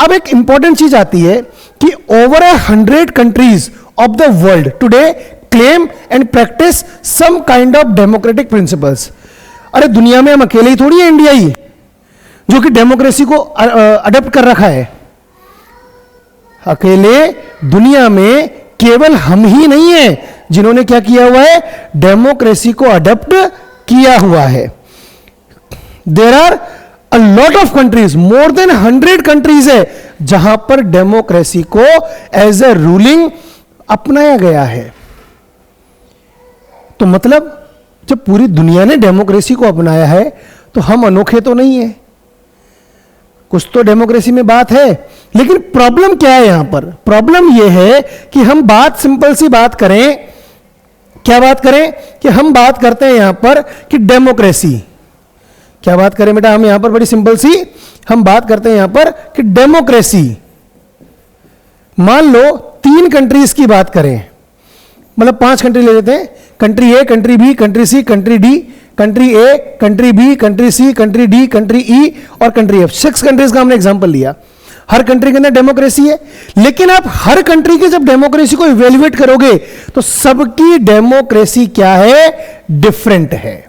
S1: अब एक इंपॉर्टेंट चीज आती है कि over 100 countries of the world today claim and practise some kind of democratic principles. अरे दुनिया में हम अकेले ही थोड़ी है, इंडिया ही, जो कि डेमोक्रेसी को अडॉप्ट कर रखा है। अकेले दुनिया में केवल हम ही नहीं है जिन्होंने क्या किया हुआ है, डेमोक्रेसी को अडॉप्ट किया हुआ है। There are a lot of countries, more than 100 countries है जहां पर डेमोक्रेसी को एज ए रूलिंग अपनाया गया है। तो मतलब जब पूरी दुनिया ने डेमोक्रेसी को अपनाया है तो हम अनोखे तो नहीं है, कुछ तो डेमोक्रेसी में बात है। लेकिन प्रॉब्लम क्या है यहां पर? प्रॉब्लम यह है कि हम बात सिंपल सी बात करें, क्या बात करें कि हम बात करते हैं यहां पर कि डेमोक्रेसी, क्या बात करें बेटा हम यहां पर बड़ी सिंपल सी हम बात करते हैं यहां पर कि डेमोक्रेसी, मान लो 3 कंट्रीज की बात करें, मतलब 5 कंट्री ले लेते हैं, कंट्री ए, country B, country C, country D, country ए, country B, country C, country D, country ई और कंट्री एफ। 6 कंट्रीज का हमने एग्जांपल लिया। हर कंट्री के अंदर डेमोक्रेसी है, लेकिन आप हर कंट्री के जब डेमोक्रेसी को इवेल्युएट करोगे तो सबकी डेमोक्रेसी क्या है, डिफरेंट है।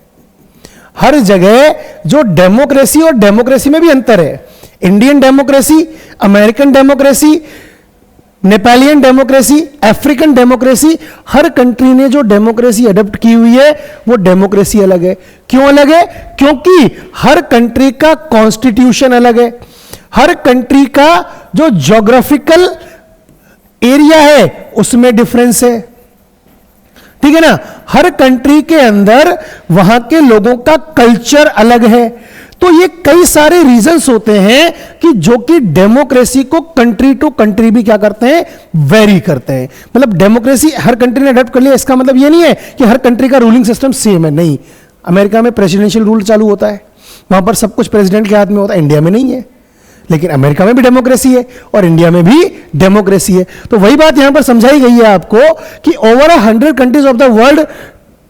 S1: हर जगह जो डेमोक्रेसी, और डेमोक्रेसी में भी अंतर है, Indian democracy, American democracy, नेपालियन democracy, African democracy, हर कंट्री ने जो डेमोक्रेसी अडॉप्ट की हुई है वो डेमोक्रेसी अलग है। क्यों अलग है? क्योंकि हर कंट्री का कॉन्स्टिट्यूशन अलग है, हर कंट्री का जो ज्योग्राफिकल एरिया है उसमें डिफरेंस है, ठीक है ना। हर कंट्री के अंदर वहां के लोगों का कल्चर अलग है। तो ये कई सारे रीजंस होते हैं कि जो कि डेमोक्रेसी को कंट्री टू कंट्री भी क्या करते हैं, वेरी करते हैं। मतलब डेमोक्रेसी हर कंट्री ने अडॉप्ट कर लिया, इसका मतलब ये नहीं है कि हर कंट्री का रूलिंग सिस्टम सेम है, नहीं। अमेरिका में प्रेसिडेंशियल रूल चालू होता है, वहां पर सब कुछ प्रेसिडेंट के हाथ में होता है, इंडिया में नहीं है। लेकिन अमेरिका में भी डेमोक्रेसी है और इंडिया में भी डेमोक्रेसी है। तो वही बात यहां पर समझाई गई है आपको कि over 100 countries of the world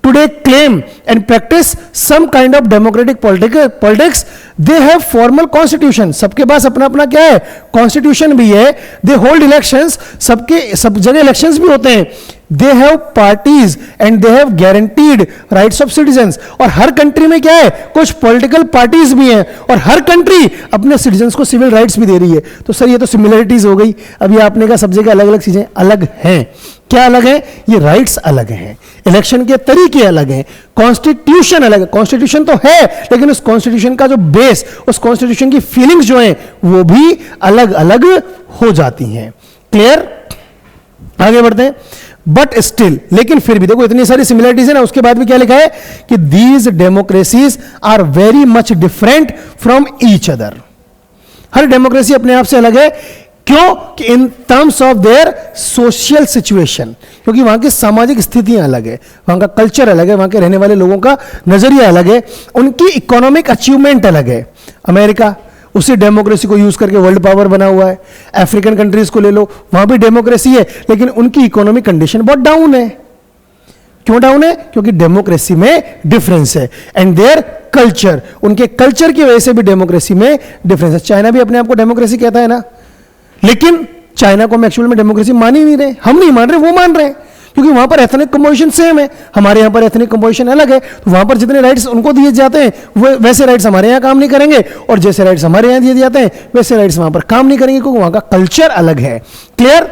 S1: today claim and practice some kind of democratic politics. They have formal constitution. सबके पास अपना अपना क्या है, कॉन्स्टिट्यूशन भी है। They hold elections. सब जगह इलेक्शंस भी होते हैं। They have parties and they have guaranteed rights of citizens. और हर कंट्री में क्या है, कुछ पॉलिटिकल पार्टीज भी हैं और हर कंट्री अपने सिटीजन्स को सिविल राइट्स भी दे रही है। तो सर ये तो सिमिलरिटीज हो गई। अभी आपने कहा सब जगह अलग अलग चीजें अलग हैं। क्या अलग है? ये राइट्स अलग हैं, इलेक्शन के तरीके अलग हैं, कॉन्स्टिट्यूशन अलग है। कॉन्स्टिट्यूशन तो है लेकिन उस कॉन्स्टिट्यूशन का जो बेस, उस कॉन्स्टिट्यूशन की फीलिंग्स जो हैं वो भी अलग अलग हो जाती हैं। क्लियर? आगे बढ़ते हैं। बट स्टिल, लेकिन फिर भी देखो इतनी सारी सिमिलरिटीज है ना, उसके बाद भी क्या लिखा है कि these democracies are very much different from each other. हर डेमोक्रेसी अपने आप से अलग है। क्यों? कि in terms of their social situation, क्योंकि वहां की सामाजिक स्थितियां अलग है, वहां का कल्चर अलग है, वहां के रहने वाले लोगों का नजरिया अलग है, उनकी इकोनॉमिक अचीवमेंट अलग है। अमेरिका उसी डेमोक्रेसी को यूज करके वर्ल्ड पावर बना हुआ है। अफ्रीकन कंट्रीज को ले लो, वहां भी डेमोक्रेसी है लेकिन उनकी इकोनॉमिक कंडीशन बहुत डाउन है। क्यों डाउन है? क्योंकि डेमोक्रेसी में डिफरेंस है एंड देयर कल्चर, उनके कल्चर की वजह से भी डेमोक्रेसी में डिफरेंस है। चाइना भी अपने आप को डेमोक्रेसी कहता है ना, लेकिन चाइना को हम एक्चुअल में डेमोक्रेसी मान ही नहीं रहे। हम नहीं मान रहे, वो मान रहे हैं, क्योंकि वहां पर एथनिक कंपोजिशन सेम है, हमारे यहां पर एथनिक कंपोजिशन अलग है। तो वहां पर जितने राइट्स उनको दिए जाते हैं वो वैसे राइट्स हमारे यहां काम नहीं करेंगे, और जैसे राइट्स हमारे यहां दिए जाते हैं वैसे राइट्स वहां पर काम नहीं करेंगे, क्योंकि वहां का कल्चर अलग है। Clear?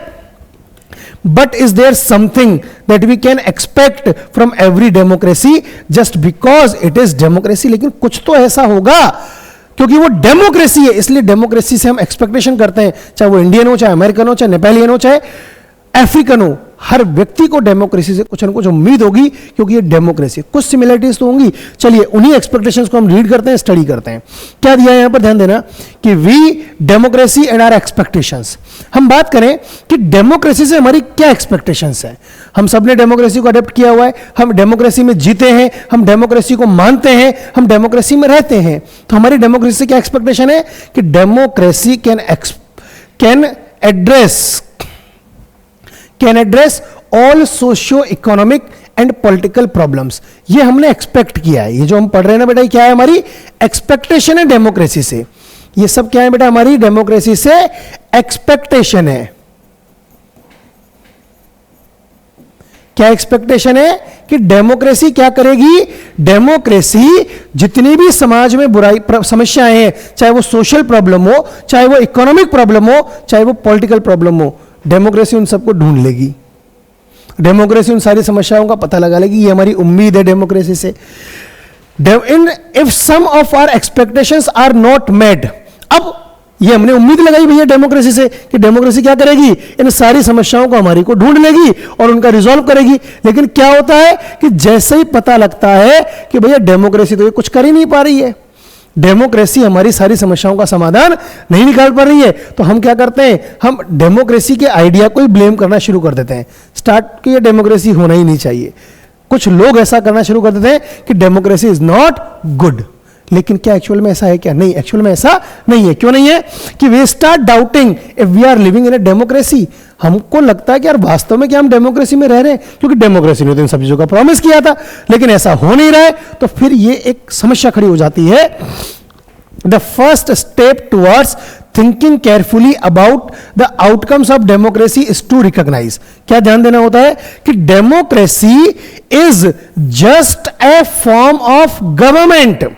S1: But is there something that we can expect from every democracy just because it is democracy? लेकिन कुछ तो ऐसा होगा, क्योंकि वो डेमोक्रेसी है, इसलिए डेमोक्रेसी से हम एक्सपेक्टेशन करते हैं, चाहे वो इंडियन हो, चाहे अमेरिकन हो, चाहे नेपालियन हो, चाहे अफ्रीकन हो। हर व्यक्ति को डेमोक्रेसी से कुछ ना कुछ उम्मीद होगी, क्योंकि ये डेमोक्रेसी। कुछ सिमिलरिटीज तो होंगी। चलिए उन्हीं एक्सपेक्टेशंस को हम रीड करते हैं, स्टडी करते हैं। क्या दिया है यहां पर, ध्यान देना कि we democracy and our expectations. हम बात करें कि डेमोक्रेसी से हमारी क्या एक्सपेक्टेशंस है। हम सब ने डेमोक्रेसी को अडेप्ट किया हुआ है, हम डेमोक्रेसी में जीते हैं, हम डेमोक्रेसी को मानते हैं, हम डेमोक्रेसी में रहते हैं। तो हमारी डेमोक्रेसी से क्या एक्सपेक्टेशन है कि democracy can address all socio economic and political problems. ये हमने एक्सपेक्ट किया है। ये जो हम पढ़ रहे हैं ना बेटा, क्या है हमारी एक्सपेक्टेशन है डेमोक्रेसी से। ये सब क्या है बेटा, हमारी डेमोक्रेसी से एक्सपेक्टेशन है। क्या एक्सपेक्टेशन है कि डेमोक्रेसी क्या करेगी? डेमोक्रेसी जितनी भी समाज में बुराई समस्याएं हैं, चाहे वो सोशल प्रॉब्लम हो, चाहे वो इकोनॉमिक प्रॉब्लम हो, चाहे वो पॉलिटिकल प्रॉब्लम हो, डेमोक्रेसी उन सबको ढूंढ लेगी। डेमोक्रेसी उन सारी समस्याओं का पता लगा लेगी। ये हमारी उम्मीद है डेमोक्रेसी से। If some of our expectations are not met, अब ये हमने उम्मीद लगाई भैया डेमोक्रेसी से कि डेमोक्रेसी क्या करेगी, इन सारी समस्याओं को हमारी को ढूंढ लेगी और उनका रिजॉल्व करेगी। लेकिन क्या होता है कि जैसे ही पता लगता है कि भैया डेमोक्रेसी तो ये कुछ कर ही नहीं पा रही है, डेमोक्रेसी हमारी सारी समस्याओं का समाधान नहीं निकाल पा रही है, तो हम क्या करते हैं, हम डेमोक्रेसी के आइडिया को ही ब्लेम करना शुरू कर देते हैं। स्टार्ट कि ये डेमोक्रेसी होना ही नहीं चाहिए। कुछ लोग ऐसा करना शुरू कर देते हैं कि डेमोक्रेसी इज नॉट गुड। लेकिन क्या एक्चुअल में ऐसा है? क्या नहीं, एक्चुअल में ऐसा नहीं है। क्यों नहीं है? कि we start doubting if we are living in a democracy. हमको लगता है कि यार वास्तव में क्या हम डेमोक्रेसी में रह रहे हैं, क्योंकि डेमोक्रेसी ने तो इन सब चीजों का प्रॉमिस किया था, लेकिन ऐसा हो नहीं रहा है। तो फिर ये एक समस्या खड़ी हो जाती है। The first step towards thinking carefully about the outcomes of democracy is to recognise. क्या ध्यान देना होता है कि democracy is just a form of government.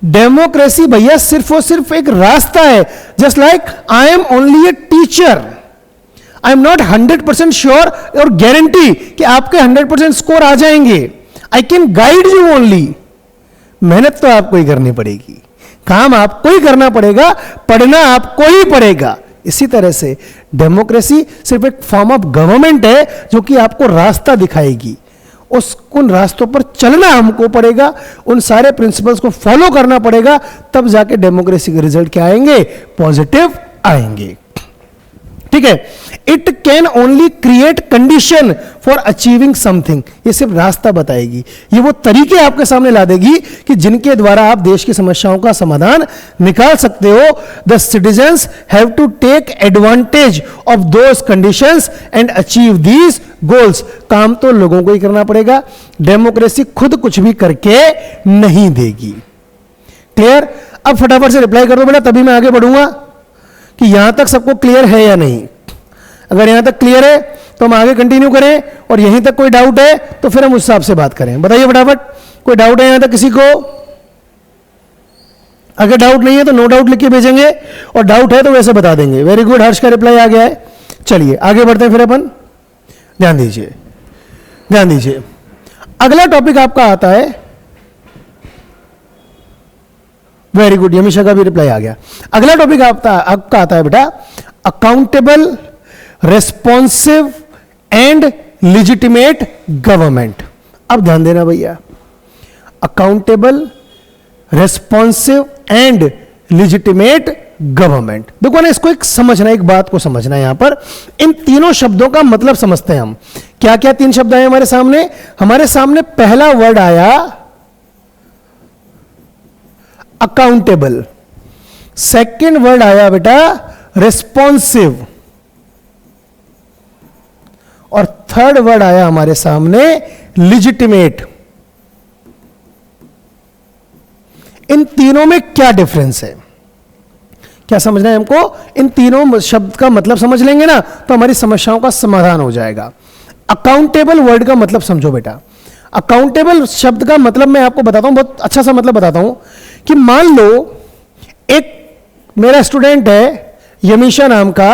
S1: Democracy भैया सिर्फ और सिर्फ एक रास्ता है। Just like I am only a teacher, I am not 100% sure और गारंटी कि आपके 100% स्कोर आ जाएंगे। I can guide you only. मेहनत तो आपको ही करनी पड़ेगी, काम आपको ही करना पड़ेगा, पढ़ना आपको ही पड़ेगा। इसी तरह से डेमोक्रेसी सिर्फ एक फॉर्म ऑफ गवर्नमेंट है जो कि आपको रास्ता दिखाएगी। उन रास्तों पर चलना हमको पड़ेगा, उन सारे प्रिंसिपल्स को फॉलो करना पड़ेगा, तब जाके डेमोक्रेसी के रिजल्ट क्या आएंगे? पॉजिटिव आएंगे। ठीक है। It can only create condition for achieving something, ये सिर्फ रास्ता बताएगी, ये वो तरीके आपके सामने ला देगी कि जिनके द्वारा आप देश की समस्याओं का समाधान निकाल सकते हो। The citizens have to take advantage of those conditions and achieve these goals. काम तो लोगों को ही करना पड़ेगा, डेमोक्रेसी खुद कुछ भी करके नहीं देगी। क्लियर? अब फटाफट से रिप्लाई कर दो बेटा, तभी मैं आगे बढ़ूंगा कि यहां तक सबको क्लियर है या नहीं। अगर यहां तक क्लियर है तो हम आगे कंटिन्यू करें, और यहीं तक कोई डाउट है तो फिर हम उस हिसाब से बात करें। बताइए फटाफट, कोई डाउट है यहां तक किसी को? अगर डाउट नहीं है तो नो डाउट लिख के भेजेंगे, और डाउट है तो वैसे बता देंगे। वेरी गुड, हर्ष का रिप्लाई आ गया है। चलिए आगे बढ़ते हैं फिर अपन। ध्यान दीजिए, ध्यान दीजिए, अगला टॉपिक आपका आता है, वेरी गुड, यमीशा का भी रिप्लाई आ गया। अगला टॉपिक आपका आता है बेटा, accountable, responsive and legitimate government. अब ध्यान देना भैया, accountable, responsive and legitimate government. देखो ना, इसको एक समझना, एक बात को समझना है। यहां पर इन तीनों शब्दों का मतलब समझते हैं हम। क्या क्या तीन शब्द आए हमारे सामने? हमारे सामने पहला वर्ड आया अकाउंटेबल, सेकेंड वर्ड आया बेटा रेस्पॉन्सिव, और थर्ड वर्ड आया हमारे सामने लिजिटिमेट। इन तीनों में क्या डिफरेंस है, क्या समझना है हमको? इन तीनों शब्द का मतलब समझ लेंगे ना तो हमारी समस्याओं का समाधान हो जाएगा। अकाउंटेबल वर्ड का मतलब समझो बेटा। अकाउंटेबल शब्द का मतलब मैं आपको बताता हूं, बहुत अच्छा सा मतलब बताता हूं कि मान लो एक मेरा स्टूडेंट है यमीशा नाम का,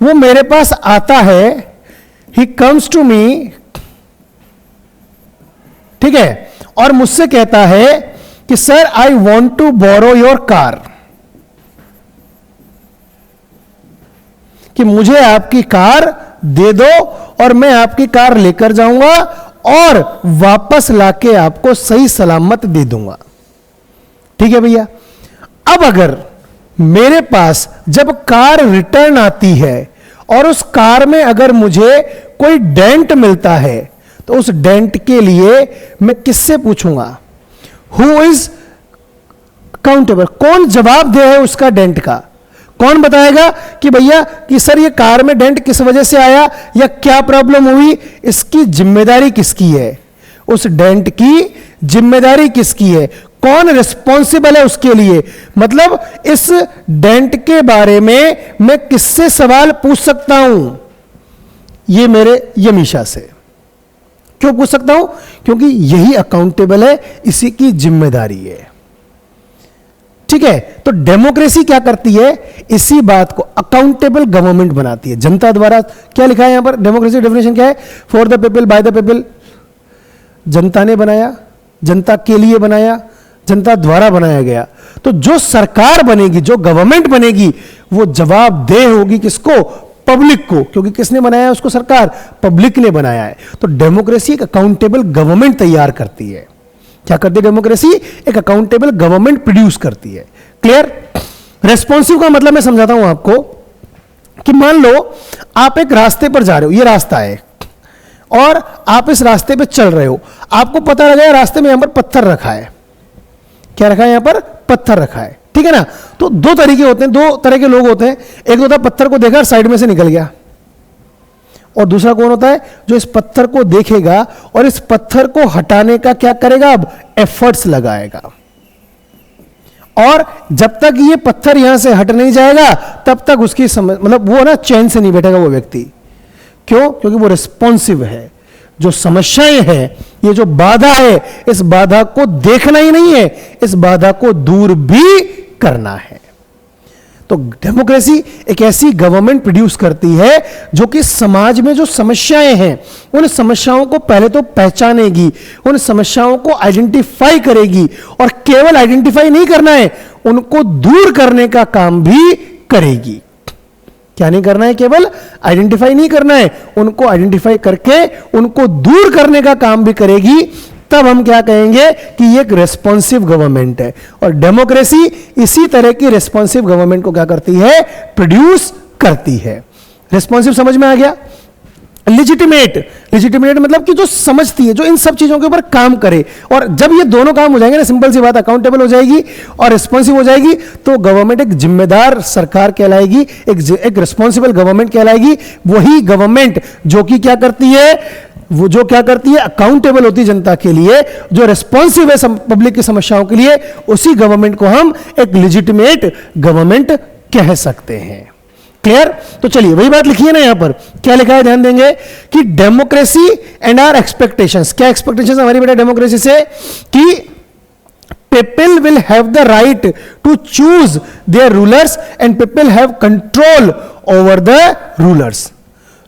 S1: वो मेरे पास आता है, ही कम्स टू मी, ठीक है, और मुझसे कहता है कि sir I want to borrow your car, कि मुझे आपकी कार दे दो और मैं आपकी कार लेकर जाऊंगा और वापस लाके आपको सही सलामत दे दूंगा। ठीक है भैया। अब अगर मेरे पास जब कार रिटर्न आती है और उस कार में अगर मुझे कोई डेंट मिलता है तो उस डेंट के लिए मैं किससे पूछूंगा? Who is accountable? कौन जवाब दे है उसका डेंट का? कौन बताएगा कि भैया कि सर ये कार में डेंट किस वजह से आया या क्या प्रॉब्लम हुई? इसकी जिम्मेदारी किसकी है? उस डेंट की जिम्मेदारी किसकी है? कौन रिस्पॉन्सिबल है उसके लिए? मतलब इस डेंट के बारे में मैं किससे सवाल पूछ सकता हूं? ये मेरे यमीशा से। क्यों पूछ सकता हूं? क्योंकि यही अकाउंटेबल है, इसी की जिम्मेदारी है। ठीक है। तो डेमोक्रेसी क्या करती है? इसी बात को अकाउंटेबल गवर्नमेंट बनाती है, जनता द्वारा। क्या लिखा है यहां पर? डेमोक्रेसी डेफिनेशन क्या है? For the people, by the people. जनता ने बनाया, जनता के लिए बनाया, जनता द्वारा बनाया गया। तो जो सरकार बनेगी, जो गवर्नमेंट बनेगी, वो जवाबदेह होगी किसको? पब्लिक को। क्योंकि किसने बनाया है उसको? सरकार, पब्लिक ने बनाया है। तो डेमोक्रेसी एक अकाउंटेबल गवर्नमेंट तैयार करती है। क्या करती है डेमोक्रेसी? एक अकाउंटेबल गवर्नमेंट प्रोड्यूस करती है। क्लियर? रेस्पॉन्सिव का मतलब मैं समझाता हूं आपको कि मान लो आप एक रास्ते पर जा रहे हो, ये रास्ता है और आप इस रास्ते पे चल रहे हो, आपको पता लगा रास्ते में यहां पर पत्थर रखा है। क्या रखा है? यहां पर पत्थर रखा है। ठीक है ना? तो दो तरीके होते हैं, दो तरह के लोग होते हैं। एक होता है पत्थर को देखा साइड में से निकल गया, और दूसरा कौन होता है? जो इस पत्थर को देखेगा और इस पत्थर को हटाने का क्या करेगा? अब एफर्ट्स लगाएगा। और जब तक ये पत्थर यहां से हट नहीं जाएगा तब तक उसकी मतलब वो ना चैन से नहीं बैठेगा वो व्यक्ति। क्यों? क्योंकि वो रिस्पॉन्सिव है। जो समस्याएं हैं, ये जो बाधा है, इस बाधा को देखना ही नहीं है, इस बाधा को दूर भी करना है। तो डेमोक्रेसी एक ऐसी गवर्नमेंट प्रोड्यूस करती है जो कि समाज में जो समस्याएं हैं उन समस्याओं को पहले तो पहचानेगी, उन समस्याओं को आइडेंटिफाई करेगी, और केवल आइडेंटिफाई नहीं करना है, उनको दूर करने का काम भी करेगी। क्या नहीं करना है? केवल आइडेंटिफाई नहीं करना है, उनको आइडेंटिफाई करके उनको दूर करने का काम भी करेगी। तब हम क्या कहेंगे कि ये एक रेस्पॉन्सिव गवर्नमेंट है। और डेमोक्रेसी इसी तरह की रेस्पॉन्सिव गवर्नमेंट को क्या करती है? प्रोड्यूस करती है। रिस्पॉन्सिव समझ में आ गया। लेजिटिमेट मतलब कि जो समझती है, जो इन सब चीजों के ऊपर काम करे। और जब ये दोनों काम हो जाएंगे ना, सिंपल सी बात, अकाउंटेबल हो जाएगी और रिस्पॉन्सिव हो जाएगी, तो गवर्नमेंट एक जिम्मेदार सरकार कहलाएगी, एक रिस्पॉन्सिबल गवर्नमेंट कहलाएगी। वही गवर्नमेंट जो कि क्या करती है, वो जो क्या करती है, अकाउंटेबल होती है जनता के लिए, जो रिस्पॉन्सिव है पब्लिक की समस्याओं के लिए, उसी गवर्नमेंट को हम एक लेजिटिमेट गवर्नमेंट कह सकते हैं। क्लियर? तो चलिए वही बात लिखी है ना, यहां पर क्या लिखा है, ध्यान देंगे कि डेमोक्रेसी एंड आवर एक्सपेक्टेशंस। क्या एक्सपेक्टेशंस हमारी बेटा डेमोक्रेसी से? कि people will have the right to choose their rulers and people have control over the rulers.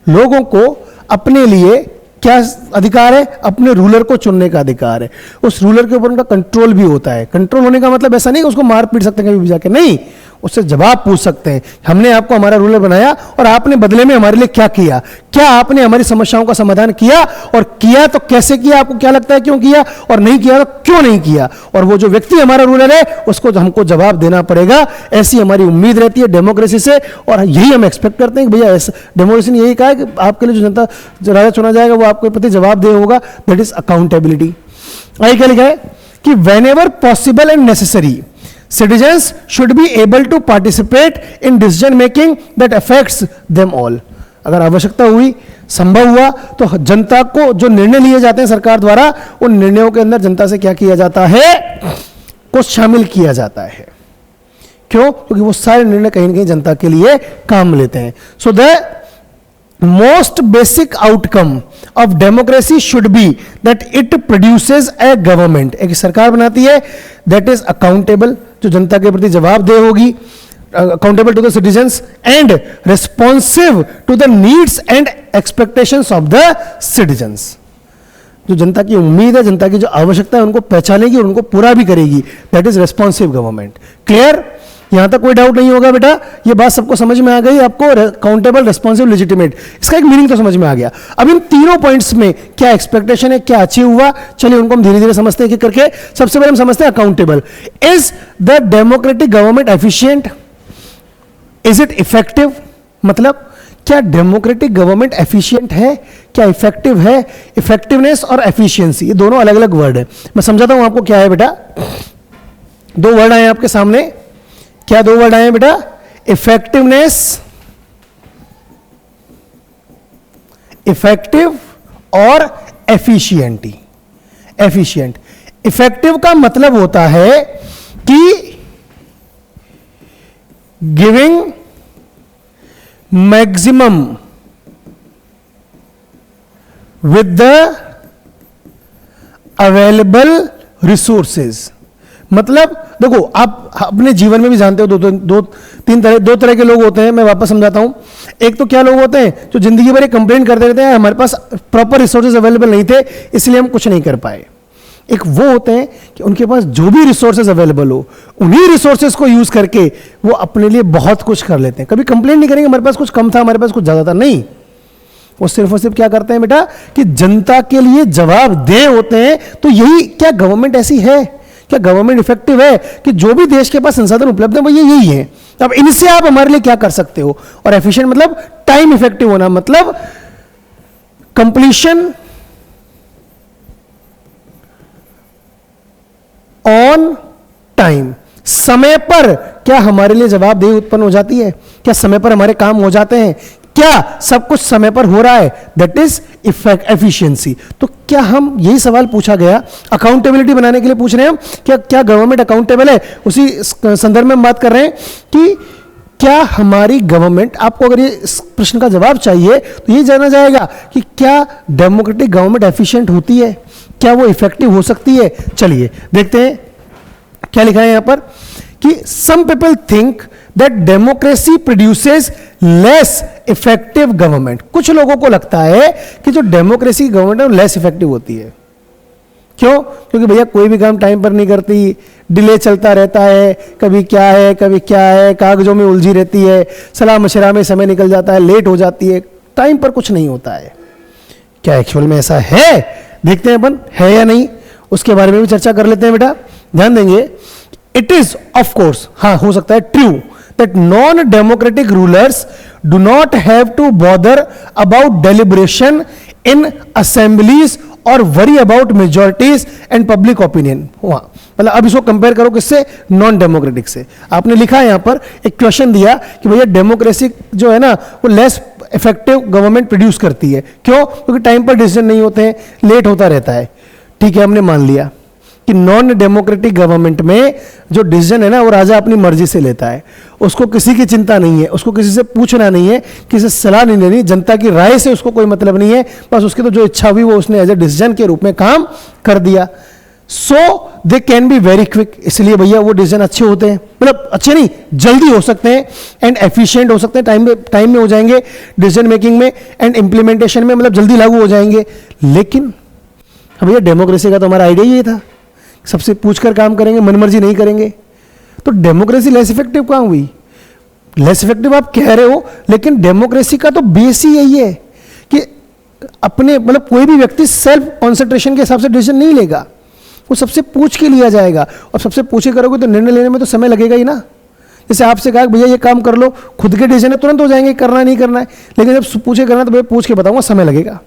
S1: लोगों को अपने लिए क्या अधिकार है? अपने रूलर को चुनने का अधिकार है। उस रूलर के ऊपर उनका कंट्रोल भी होता है। कंट्रोल होने का मतलब ऐसा नहीं कि उसको मार पीट सकते हैं कभी भी जाके, नहीं, उससे जवाब पूछ सकते हैं, हमने आपको हमारा रूलर बनाया और आपने बदले में हमारे लिए क्या किया, क्या आपने हमारी समस्याओं का समाधान किया, और किया तो कैसे किया, आपको क्या लगता है क्यों किया, और नहीं किया तो क्यों नहीं किया। और वो जो व्यक्ति हमारा रूलर है उसको हमको जवाब देना पड़ेगा। ऐसी हमारी उम्मीद रहती है डेमोक्रेसी से, और यही हम एक्सपेक्ट करते हैं कि भैया डेमोक्रेसी ने यही कहा है कि आपके लिए जो जनता राजा चुना जाएगा वो आपके प्रति जवाब दे होगा। That is accountability. आगे क्या लिखा है कि when ever possible and necessary citizens should be able to participate in decision making that affects them all। अगर आवश्यकता हुई, संभव हुआ, तो जनता को जो निर्णय लिए जाते हैं सरकार द्वारा, उन निर्णयों के अंदर जनता से क्या किया जाता है, को शामिल किया जाता है। क्यों? क्योंकि वो सारे निर्णय कहीं ना कहीं जनता के लिए काम लेते हैं। So the most basic outcome of democracy should be that it produces a government, एक सरकार बनाती है that is accountable, जो जनता के प्रति जवाबदेह होगी, accountable to the citizens and responsive to the needs and expectations of the citizens। जो जनता की उम्मीद है, जनता की जो आवश्यकता है, उनको पहचानेगी और उनको पूरा भी करेगी। That is responsive government. Clear? यहां तक कोई डाउट नहीं होगा बेटा, ये बात सबको समझ में आ गई, आपको अकाउंटेबल, रेस्पॉन्सिव, लेजिटिमेट, इसका एक मीनिंग तो समझ में आ गया। अब इन तीनों पॉइंट्स में क्या एक्सपेक्टेशन है, क्या अचीव हुआ, चलिए उनको हम धीरे धीरे समझते हैं करके। सबसे पहले हम समझते हैं accountable. Is the democratic government efficient? Is it effective? मतलब क्या डेमोक्रेटिक गवर्नमेंट एफिशिएंट है, क्या इफेक्टिव है? इफेक्टिवनेस और एफिशिएंसी ये दोनों अलग अलग वर्ड है। मैं समझाता हूं आपको क्या है बेटा। दो वर्ड आए आपके सामने, क्या दो वर्ड आए हैं बेटा? इफेक्टिवनेस, इफेक्टिव और एफिशिएंटी। एफिशिएंट, इफेक्टिव का मतलब होता है कि giving maximum with the available resources. मतलब देखो, आप अपने जीवन में भी जानते हो दो तरह के लोग होते हैं। मैं वापस समझाता हूं। एक तो क्या लोग होते हैं जो जिंदगी भर कंप्लेंट करते रहते हैं, हमारे पास प्रॉपर रिसोर्सेज अवेलेबल नहीं थे इसलिए हम कुछ नहीं कर पाए। एक वो होते हैं कि उनके पास जो भी रिसोर्सेज अवेलेबल हो, उन्हीं रिसोर्सेज को यूज करके वो अपने लिए बहुत कुछ कर लेते हैं। कभी कंप्लेंट नहीं करेंगे हमारे पास कुछ कम था, हमारे पास कुछ ज्यादा था, नहीं। वो सिर्फ और सिर्फ क्या करते हैं बेटा कि जनता के लिए जवाबदेह होते हैं। तो यही, क्या गवर्नमेंट ऐसी है, क्या गवर्नमेंट इफेक्टिव है कि जो भी देश के पास संसाधन उपलब्ध है वो यही है। अब इनसे आप हमारे लिए क्या कर सकते हो। और एफिशिएंट मतलब टाइम इफेक्टिव होना, मतलब कंप्लीशन ऑन टाइम, समय पर क्या हमारे लिए जवाबदेही उत्पन्न हो जाती है, क्या समय पर हमारे काम हो जाते हैं, क्या सब कुछ समय पर हो रहा है, दैट इज एफिशिएंसी। तो क्या हम, यही सवाल पूछा गया, अकाउंटेबिलिटी बनाने के लिए पूछ रहे हैं हम, क्या गवर्नमेंट अकाउंटेबल है। उसी संदर्भ में हम बात कर रहे हैं कि क्या हमारी गवर्नमेंट, आपको अगर ये इस प्रश्न का जवाब चाहिए तो ये जाना जाएगा कि क्या डेमोक्रेटिक गवर्नमेंट एफिशिएंट होती है, क्या वो इफेक्टिव हो सकती है। चलिए देखते हैं क्या लिखा है यहां पर कि some people think that democracy produces less effective government. कुछ लोगों को लगता है कि जो डेमोक्रेसी गवर्नमेंट है वो लेस इफेक्टिव होती है। क्यों? क्योंकि भैया कोई भी काम टाइम पर नहीं करती, डिले चलता रहता है, कभी क्या है कभी क्या है, कागजों में उलझी रहती है, सलाह मशवरा में समय निकल जाता है, लेट हो जाती है, टाइम पर कुछ नहीं होता है। क्या एक्चुअल में ऐसा है? देखते हैं अपन है या नहीं, उसके बारे में भी चर्चा कर लेते हैं बेटा। ध्यान देंगे, इट इज ऑफ कोर्स, हाँ हो सकता है, true that non democratic rulers do not have to bother about deliberation in assemblies और worry about majorities and public opinion. हुआ मतलब अब इसको कंपेयर करो किससे, नॉन डेमोक्रेटिक से। आपने लिखा है यहां पर एक क्वेश्चन दिया कि भैया डेमोक्रेसी जो है ना वो लेस इफेक्टिव गवर्नमेंट प्रोड्यूस करती है, क्यों? क्योंकि टाइम पर डिसीजन नहीं होते हैं, लेट होता रहता है। ठीक है, हमने मान लिया कि नॉन डेमोक्रेटिक गवर्नमेंट में जो डिसीजन है ना वो राजा अपनी मर्जी से लेता है, उसको किसी की चिंता नहीं है, उसको किसी से पूछना नहीं है, किसी से सलाह नहीं लेनी, जनता की राय से उसको कोई मतलब नहीं है, बस उसकी तो जो इच्छा हुई वो उसने एज ए डिसीजन के रूप में काम कर दिया। So they can be very quick, इसलिए भैया वो डिसीजन अच्छे होते हैं, मतलब अच्छे नहीं जल्दी हो सकते हैं, एंड एफिशिएंट हो सकते हैं, टाइम में हो जाएंगे डिसीजन मेकिंग में, एंड इंप्लीमेंटेशन में मतलब जल्दी लागू हो जाएंगे। लेकिन भैया डेमोक्रेसी का तो हमारा आइडिया ये था, सबसे पूछकर काम करेंगे, मनमर्जी नहीं करेंगे, तो डेमोक्रेसी लेस इफेक्टिव कहां हुई? लेस इफेक्टिव आप कह रहे हो, लेकिन डेमोक्रेसी का तो बेस ही यही है कि अपने मतलब कोई भी व्यक्ति सेल्फ कॉन्सेंट्रेशन के हिसाब से डिसीजन नहीं लेगा, वो सबसे पूछ के लिया जाएगा, और सबसे पूछे करोगे तो निर्णय लेने में तो समय लगेगा ही ना। जैसे आपसे कहा भैया ये काम कर लो, खुद के डिसीजन तुरंत हो जाएंगे, करना है नहीं करना है, लेकिन जब पूछे करना तो भैया पूछ के बताऊंगा, समय लगेगा।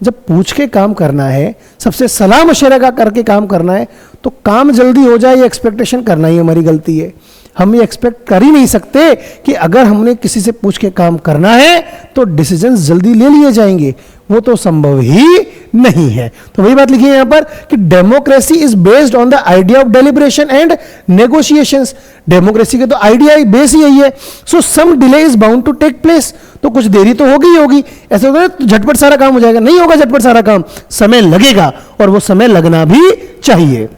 S1: जब पूछ के काम करना है, सबसे सलाह मशवरा का करके काम करना है, तो काम जल्दी हो जाए ये एक्सपेक्टेशन करना ही हमारी गलती है। हम ये एक्सपेक्ट कर ही नहीं सकते कि अगर हमने किसी से पूछ के काम करना है तो डिसीजंस जल्दी ले लिए जाएंगे, वो तो संभव ही नहीं है। तो वही बात लिखी है यहां पर कि democracy is based on the idea of deliberation and negotiations. Democracy के तो आइडिया बेस ही यही है। So some delay is bound to take place, तो कुछ देरी तो होगी ही होगी। ऐसा होगा तो झटपट सारा काम हो जाएगा, नहीं होगा झटपट सारा काम, समय लगेगा, और वो समय लगना भी चाहिए।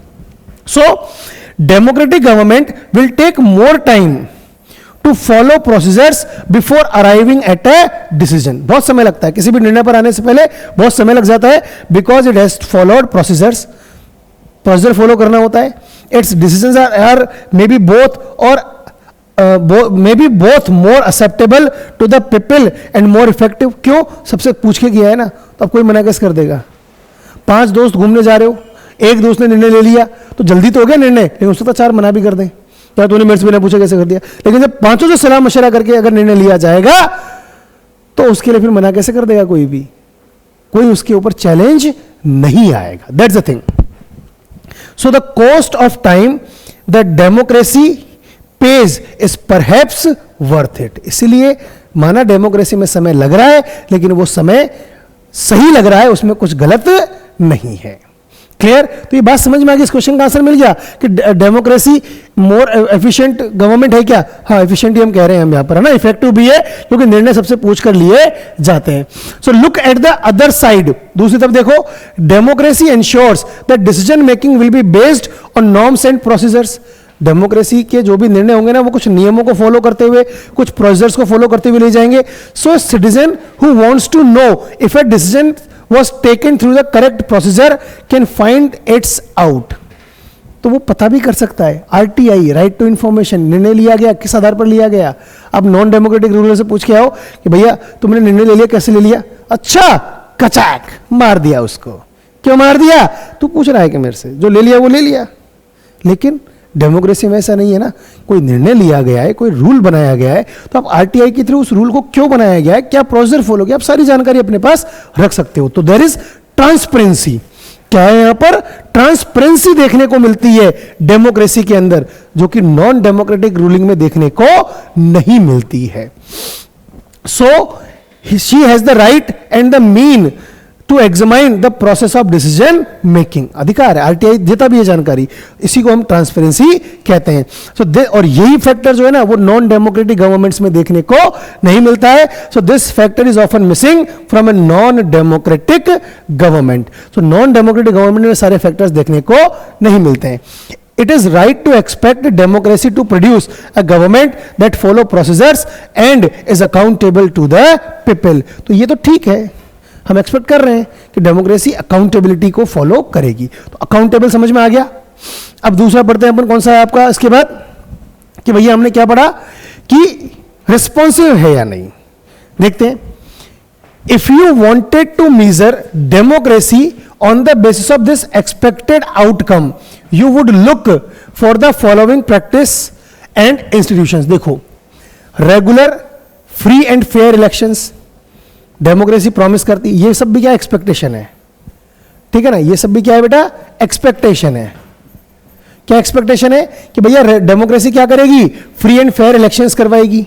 S1: सो democratic government will take more time to follow procedures before arriving at a decision। बहुत समय लगता है किसी भी निर्णय पर आने से पहले, बहुत समय लग जाता है, because it has followed procedures, procedure follow करना होता है। Its decisions are maybe both or maybe both more acceptable to the people and more effective। क्यों? सबसे पूछ के किया है ना, तो अब कोई मना कैसे कर देगा? 5 दोस्त घूमने जा रहे हो, एक दोस्त ने निर्णय ले लिया तो जल्दी तो हो गया निर्णय, लेकिन उसको तो 4 मना भी कर दें, क्या तूने मेरे से बिना पूछे कैसे कर दिया? लेकिन जब 5 से सलाह मशवरा करके अगर निर्णय लिया जाएगा तो उसके लिए फिर मना कैसे कर देगा? कोई भी, कोई उसके ऊपर चैलेंज नहीं आएगा। That's the thing. So the cost of time the democracy page is perhaps worth it. इसलिए माना डेमोक्रेसी में समय लग रहा है, लेकिन वो समय सही लग रहा है, उसमें कुछ गलत नहीं है। क्लियर? तो ये बात समझ में आ गई, इस क्वेश्चन का आंसर मिल गया कि डेमोक्रेसी मोर एफिशिएंट गवर्नमेंट है क्या? हाँ, एफिशिएंट ही हम कह रहे हैं हम यहां पर, है ना, इफेक्टिव भी है क्योंकि निर्णय सबसे पूछ कर लिए जाते हैं। So look at the other side, दूसरी तरफ देखो। Democracy ensures that decision making will be based on norms and procedures. Democracy के जो भी निर्णय होंगे ना वो कुछ नियमों को फॉलो करते हुए, कुछ प्रोसीजर्स को फॉलो करते हुए ले जाएंगे। So citizen who wants to know if a decision was taken through the correct procedure can find its out। तो वो पता भी कर सकता है। RTI, राइट टू इंफॉर्मेशन, निर्णय लिया गया किस आधार पर लिया गया? अब नॉन डेमोक्रेटिक रूलर से पूछ के आओ कि भैया तुमने निर्णय ले लिया, कैसे ले लिया? अच्छा, कचाक मार दिया उसको। क्यों मार दिया? तू पूछ रहा है कि मेरे से, जो ले लिया वो ले लिया। लेकिन डेमोक्रेसी में ऐसा नहीं है ना, कोई निर्णय लिया गया है, कोई रूल बनाया गया है, तो आप RTI के थ्रू उस रूल को क्यों बनाया गया है, क्या प्रोसीजर फॉलो किया, आप सारी जानकारी अपने पास रख सकते हो। तो देयर इज ट्रांसपेरेंसी। क्या है यहां पर? ट्रांसपेरेंसी देखने को मिलती है डेमोक्रेसी के अंदर, जो कि नॉन डेमोक्रेटिक रूलिंग में देखने को नहीं मिलती है। So she has the right and the mean to examine the process of decision making. अधिकार है, RTI देता भी है जानकारी, इसी को हम ट्रांसपेरेंसी कहते हैं। सो और यही फैक्टर जो है ना वो नॉन डेमोक्रेटिक गवर्नमेंट्स में देखने को नहीं मिलता है। So this factor is often missing from a non democratic government. So non democratic government में सारे फैक्टर्स देखने को नहीं मिलते हैं। It is right to expect democracy to produce a government that follow procedures and is accountable to the people। तो ये तो ठीक है, हम एक्सपेक्ट कर रहे हैं कि डेमोक्रेसी अकाउंटेबिलिटी को फॉलो करेगी। तो अकाउंटेबल समझ में आ गया। अब दूसरा पढ़ते हैं अपन, कौन सा है आपका इसके बाद, कि भैया हमने क्या पढ़ा कि रिस्पॉन्सिव है या नहीं। देखते हैं। If you wanted to measure democracy on the basis of this expected outcome you would look for the following practice and institutions. देखो, regular, free and fair elections democracy promise करती, ये सब भी क्या एक्सपेक्टेशन है, ठीक है ना, ये सब भी क्या है बेटा, एक्सपेक्टेशन है। क्या एक्सपेक्टेशन है कि भैया डेमोक्रेसी क्या करेगी, फ्री एंड फेयर इलेक्शंस करवाएगी।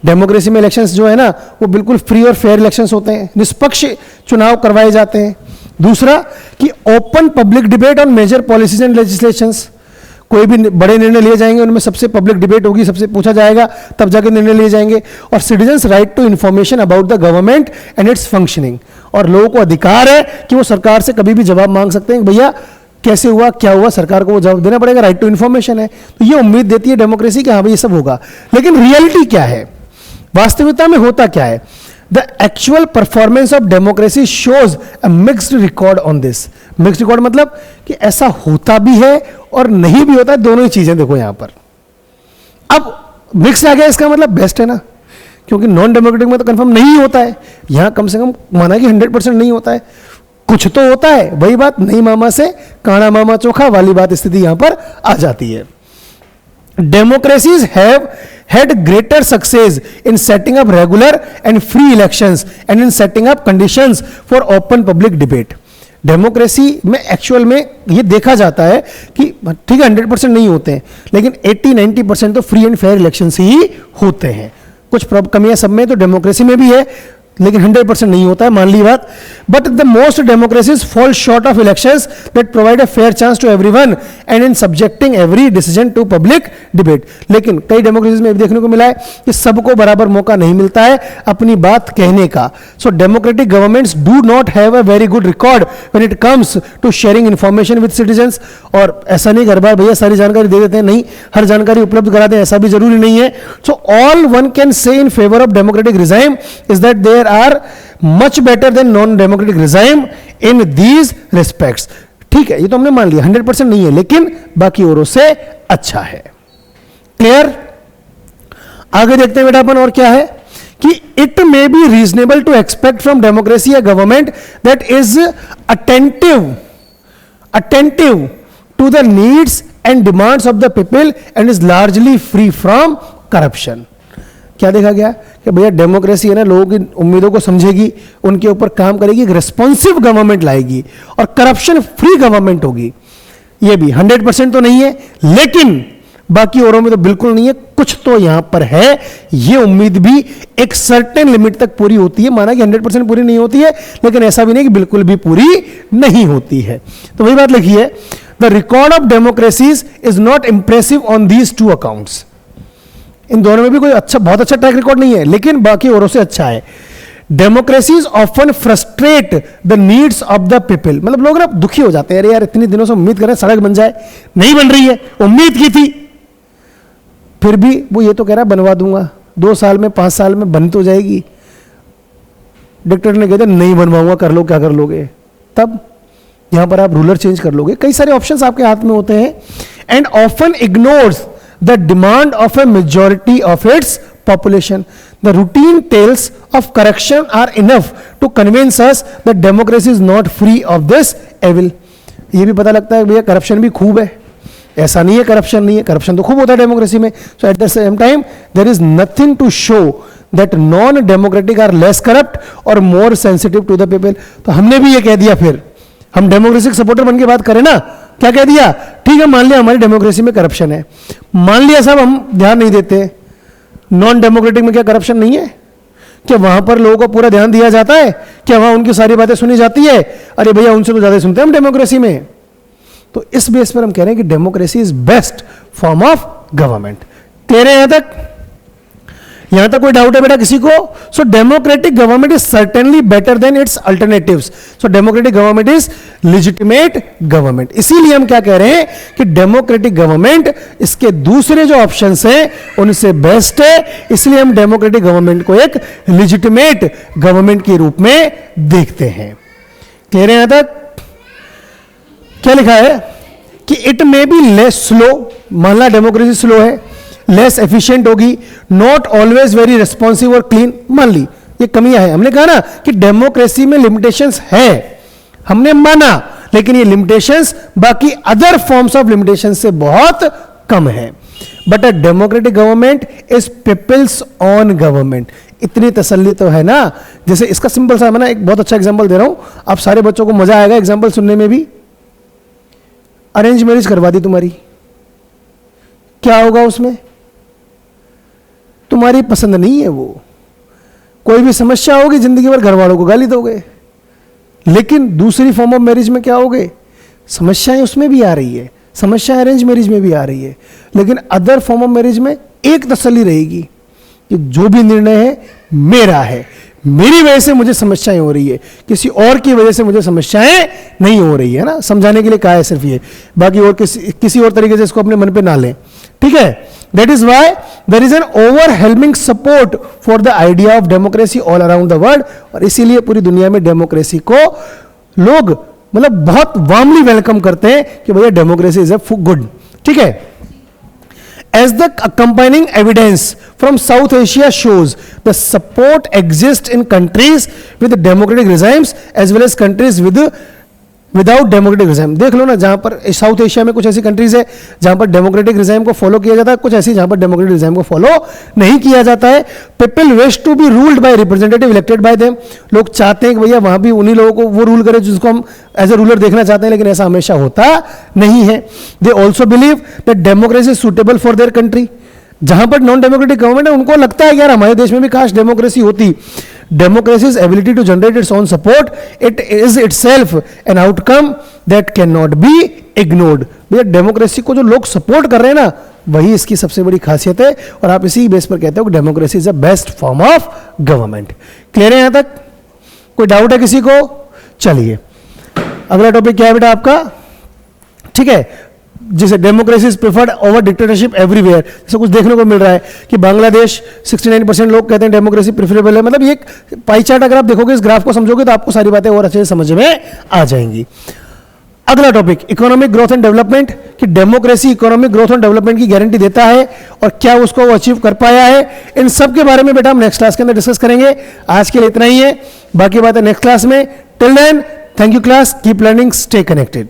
S1: डेमोक्रेसी में इलेक्शंस जो है ना वो बिल्कुल फ्री और फेयर इलेक्शंस होते हैं, निष्पक्ष चुनाव करवाए जाते हैं। दूसरा कि open public debate on major policies and legislations, कोई भी बड़े निर्णय लिए जाएंगे उनमें सबसे पब्लिक डिबेट होगी, सबसे पूछा जाएगा तब जाके निर्णय लिए जाएंगे। और citizens right to information about the government and its functioning, और लोगों को अधिकार है कि वो सरकार से कभी भी जवाब मांग सकते हैं, भैया कैसे हुआ क्या हुआ, सरकार को वो जवाब देना पड़ेगा, राइट टू इंफॉर्मेशन है। तो ये उम्मीद देती है डेमोक्रेसी कि हाँ भाई ये सब होगा। लेकिन रियलिटी क्या है, वास्तविकता में होता क्या है, the actual performance of democracy shows a mixed record on this. Mixed record मतलब कि ऐसा होता भी है और नहीं भी होता है, दोनों ही चीजें देखो यहां पर। अब मिक्स आ गया इसका मतलब बेस्ट है ना, क्योंकि नॉन डेमोक्रेटिक में तो कंफर्म नहीं होता है, यहां कम से कम माना कि 100% नहीं होता है, कुछ तो होता है। वही बात नहीं मामा से काना मामा चोखा वाली बात स्थिति यहां पर आ जाती है। Democracies have had greater success in setting up regular and free elections and in setting up conditions for open public debate. Democracy में एक्चुअल में ये देखा जाता है कि ठीक है 100% नहीं होते हैं, लेकिन 80-90% तो फ्री एंड फेयर इलेक्शंस ही होते हैं। कुछ कमियां सब में तो डेमोक्रेसी में भी है, लेकिन 100% नहीं होता है, मान ली बात। But the most democracies fall short of elections that provide a fair chance to everyone and in subjecting every decision to public debate. लेकिन कई डेमोक्रेसीज में देखने को मिला है कि सबको बराबर मौका नहीं मिलता है अपनी बात कहने का। So democratic governments do not have a very good record when it comes to sharing information with citizens. और ऐसा नहीं कर बार भैया सारी जानकारी दे देते हैं, नहीं, हर जानकारी उपलब्ध कराते हैं ऐसा भी जरूरी नहीं है। So all one can say in favour of democratic regime is that there are much better than non-democratic regime in these respects। ठीक है, ये तो हमने मान लिया 100% नहीं है, लेकिन बाकी औरों से अच्छा है। क्लियर? आगे देखते हैं बेटा अपन और क्या है कि it may be reasonable to expect from democracy a government that is attentive to the needs and demands of the people and is largely free from corruption। क्या देखा गया कि भैया डेमोक्रेसी है ना, लोगों की उम्मीदों को समझेगी, उनके ऊपर काम करेगी, एक रेस्पॉन्सिव गवर्नमेंट लाएगी और करप्शन फ्री गवर्नमेंट होगी। ये भी 100% तो नहीं है, लेकिन बाकी औरों में तो बिल्कुल नहीं है, कुछ तो यहां पर है। ये उम्मीद भी एक सर्टेन लिमिट तक पूरी होती है, माना कि 100% पूरी नहीं होती है, लेकिन ऐसा भी नहीं कि बिल्कुल भी पूरी नहीं होती है। तो वही बात लिखी है, the record of democracies is not impressive on these two accounts. इन दोनों में भी कोई अच्छा बहुत अच्छा ट्रैक रिकॉर्ड नहीं है, लेकिन बाकी औरों से अच्छा है। Democracies often frustrate the needs of the people, मतलब लोग ना दुखी हो जाते हैं, अरे यार इतनी दिनों से उम्मीद कर रहे हैं सड़क बन जाए, नहीं बन रही है, उम्मीद की थी, फिर भी वो ये तो कह रहा बनवा दूंगा 2 साल में 5 साल में बन तो जाएगी। डिक्टेटर ने कहते नहीं बनवाऊंगा, कर लो क्या कर लोगे, तब यहां पर आप रूलर चेंज कर लोगे। कई सारे ऑप्शंस आपके हाथ में होते हैं। And often ignores the demand of a majority of its population. The routine tales of corruption are enough to convince us that democracy is not free of this evil. ये भी पता लगता है भैया करप्शन भी खूब है, ऐसा नहीं है करप्शन नहीं है, करप्शन तो खूब होता है डेमोक्रेसी में। So at the same time there is nothing to show that non-democratic are less corrupt or more sensitive to the people. तो हमने भी ये कह दिया, फिर हम डेमोक्रेसी के सपोर्टर बन के बात करें ना, क्या कह दिया, ठीक है मान लिया हमारी डेमोक्रेसी में करप्शन है, मान लिया सब हम ध्यान नहीं देते, नॉन डेमोक्रेटिक में क्या करप्शन नहीं है, क्या वहां पर लोगों को पूरा ध्यान दिया जाता है, क्या वहां उनकी सारी बातें सुनी जाती है, अरे भैया उनसे तो ज्यादा सुनते हैं हम डेमोक्रेसी में। तो इस बेस पर हम कह रहे हैं कि democracy is best form of government. Clear है यहां तक कोई डाउट है बेटा किसी को? So democratic government is certainly better than its alternatives. So democratic government is legitimate government. इसीलिए हम क्या कह रहे हैं कि डेमोक्रेटिक गवर्नमेंट इसके दूसरे जो ऑप्शंस हैं उनसे बेस्ट है, इसलिए हम डेमोक्रेटिक गवर्नमेंट को एक लेजिटिमेट गवर्नमेंट के रूप में देखते हैं। क्लियर है यहां तक? क्या लिखा है कि it may be less slow, मान ला डेमोक्रेसी स्लो है, लेस एफिशिएंट होगी, नॉट ऑलवेज वेरी रेस्पॉन्सिव और क्लीन, मान ली ये कमियां है। हमने कहा ना कि डेमोक्रेसी में लिमिटेशंस है, हमने माना, लेकिन ये लिमिटेशंस बाकी अदर फॉर्म्स ऑफ लिमिटेशंस से बहुत कम है। But a democratic government is people's own government. इतनी तसल्ली तो है ना। जैसे इसका सिंपल सा, मैं ना एक बहुत अच्छा एग्जांपल दे रहा हूं, आप सारे बच्चों को मजा आएगा एग्जांपल सुनने में भी। अरेंज मैरिज करवा दी तुम्हारी, क्या होगा उसमें? तुम्हारी पसंद नहीं है वो, कोई भी समस्या होगी जिंदगी भर घर वालों को गाली दोगे। लेकिन दूसरी फॉर्म ऑफ मैरिज में क्या होगे? समस्याएं उसमें भी आ रही है, समस्याएं अरेंज मैरिज में भी आ रही है, लेकिन अदर फॉर्म ऑफ मैरिज में एक तसल्ली रहेगी कि जो भी निर्णय है मेरा है, मेरी वजह से मुझे समस्याएं हो रही है, किसी और की वजह से मुझे समस्याएं नहीं हो रही है ना। समझाने के लिए कहा है सिर्फ ये, बाकी और किसी और तरीके से इसको अपने मन पे ना लें, ठीक है। That is why there is an overwhelming support for the idea of democracy all around the world. और इसीलिए पूरी दुनिया में डेमोक्रेसी को लोग मतलब बहुत वार्मली वेलकम करते हैं कि भैया डेमोक्रेसी इज अ गुड, ठीक है। As the accompanying evidence from South Asia shows, the support exists in countries with democratic regimes as well as countries without democratic regime. देख लो ना, जहां पर साउथ एशिया में कुछ ऐसी कंट्रीज है जहां पर डेमोक्रेटिक रिजाइम को फॉलो किया जाता है, कुछ ऐसी जहां पर डेमोक्रेटिक रिजाइम को फॉलो नहीं किया जाता है। People wish to be ruled by representative elected by them. लोग चाहते हैं कि भैया वहां भी उन्हीं लोगों को वो रूल करे जिसको हम एज ए रूलर देखना चाहते हैं, लेकिन ऐसा हमेशा होता नहीं है। They also believe that democracy is suitable for their country. जहां पर नॉन डेमोक्रेटिक गवर्नमेंट है उनको लगता है यार हमारे देश में भी काश डेमोक्रेसी होती। Democracy's ability to generate its own support, it is itself an outcome that cannot be ignored। भैया डेमोक्रेसी को जो लोग सपोर्ट कर रहे हैं ना, वही इसकी सबसे बड़ी खासियत है, और आप इसी बेस पर कहते हो कि democracy is the best form of government. Clear है यहां तक? कोई डाउट है किसी को? चलिए अगला टॉपिक क्या है बेटा आपका, ठीक है, जिसे democracy is preferred over dictatorship everywhere. जैसे कुछ देखने को मिल रहा है कि बांग्लादेश 69% लोग कहते हैं डेमोक्रेसी प्रेफरेबल है। मतलब ये पाई चार्ट अगर आप देखोगे, इस ग्राफ को समझोगे तो आपको सारी बातें और अच्छे से समझ में आ जाएंगी। अगला topic economic growth and development, कि democracy economic growth and development की गारंटी देता है और क्या उसको वो अचीव कर पाया है। इन सब के बारे में बेटा हम नेक्स्ट क्लास के अंदर डिस्कस करेंगे। आज के लिए इतना ही है, बाकी बातें नेक्स्ट क्लास में। Till then thank you class, keep learning, stay connected.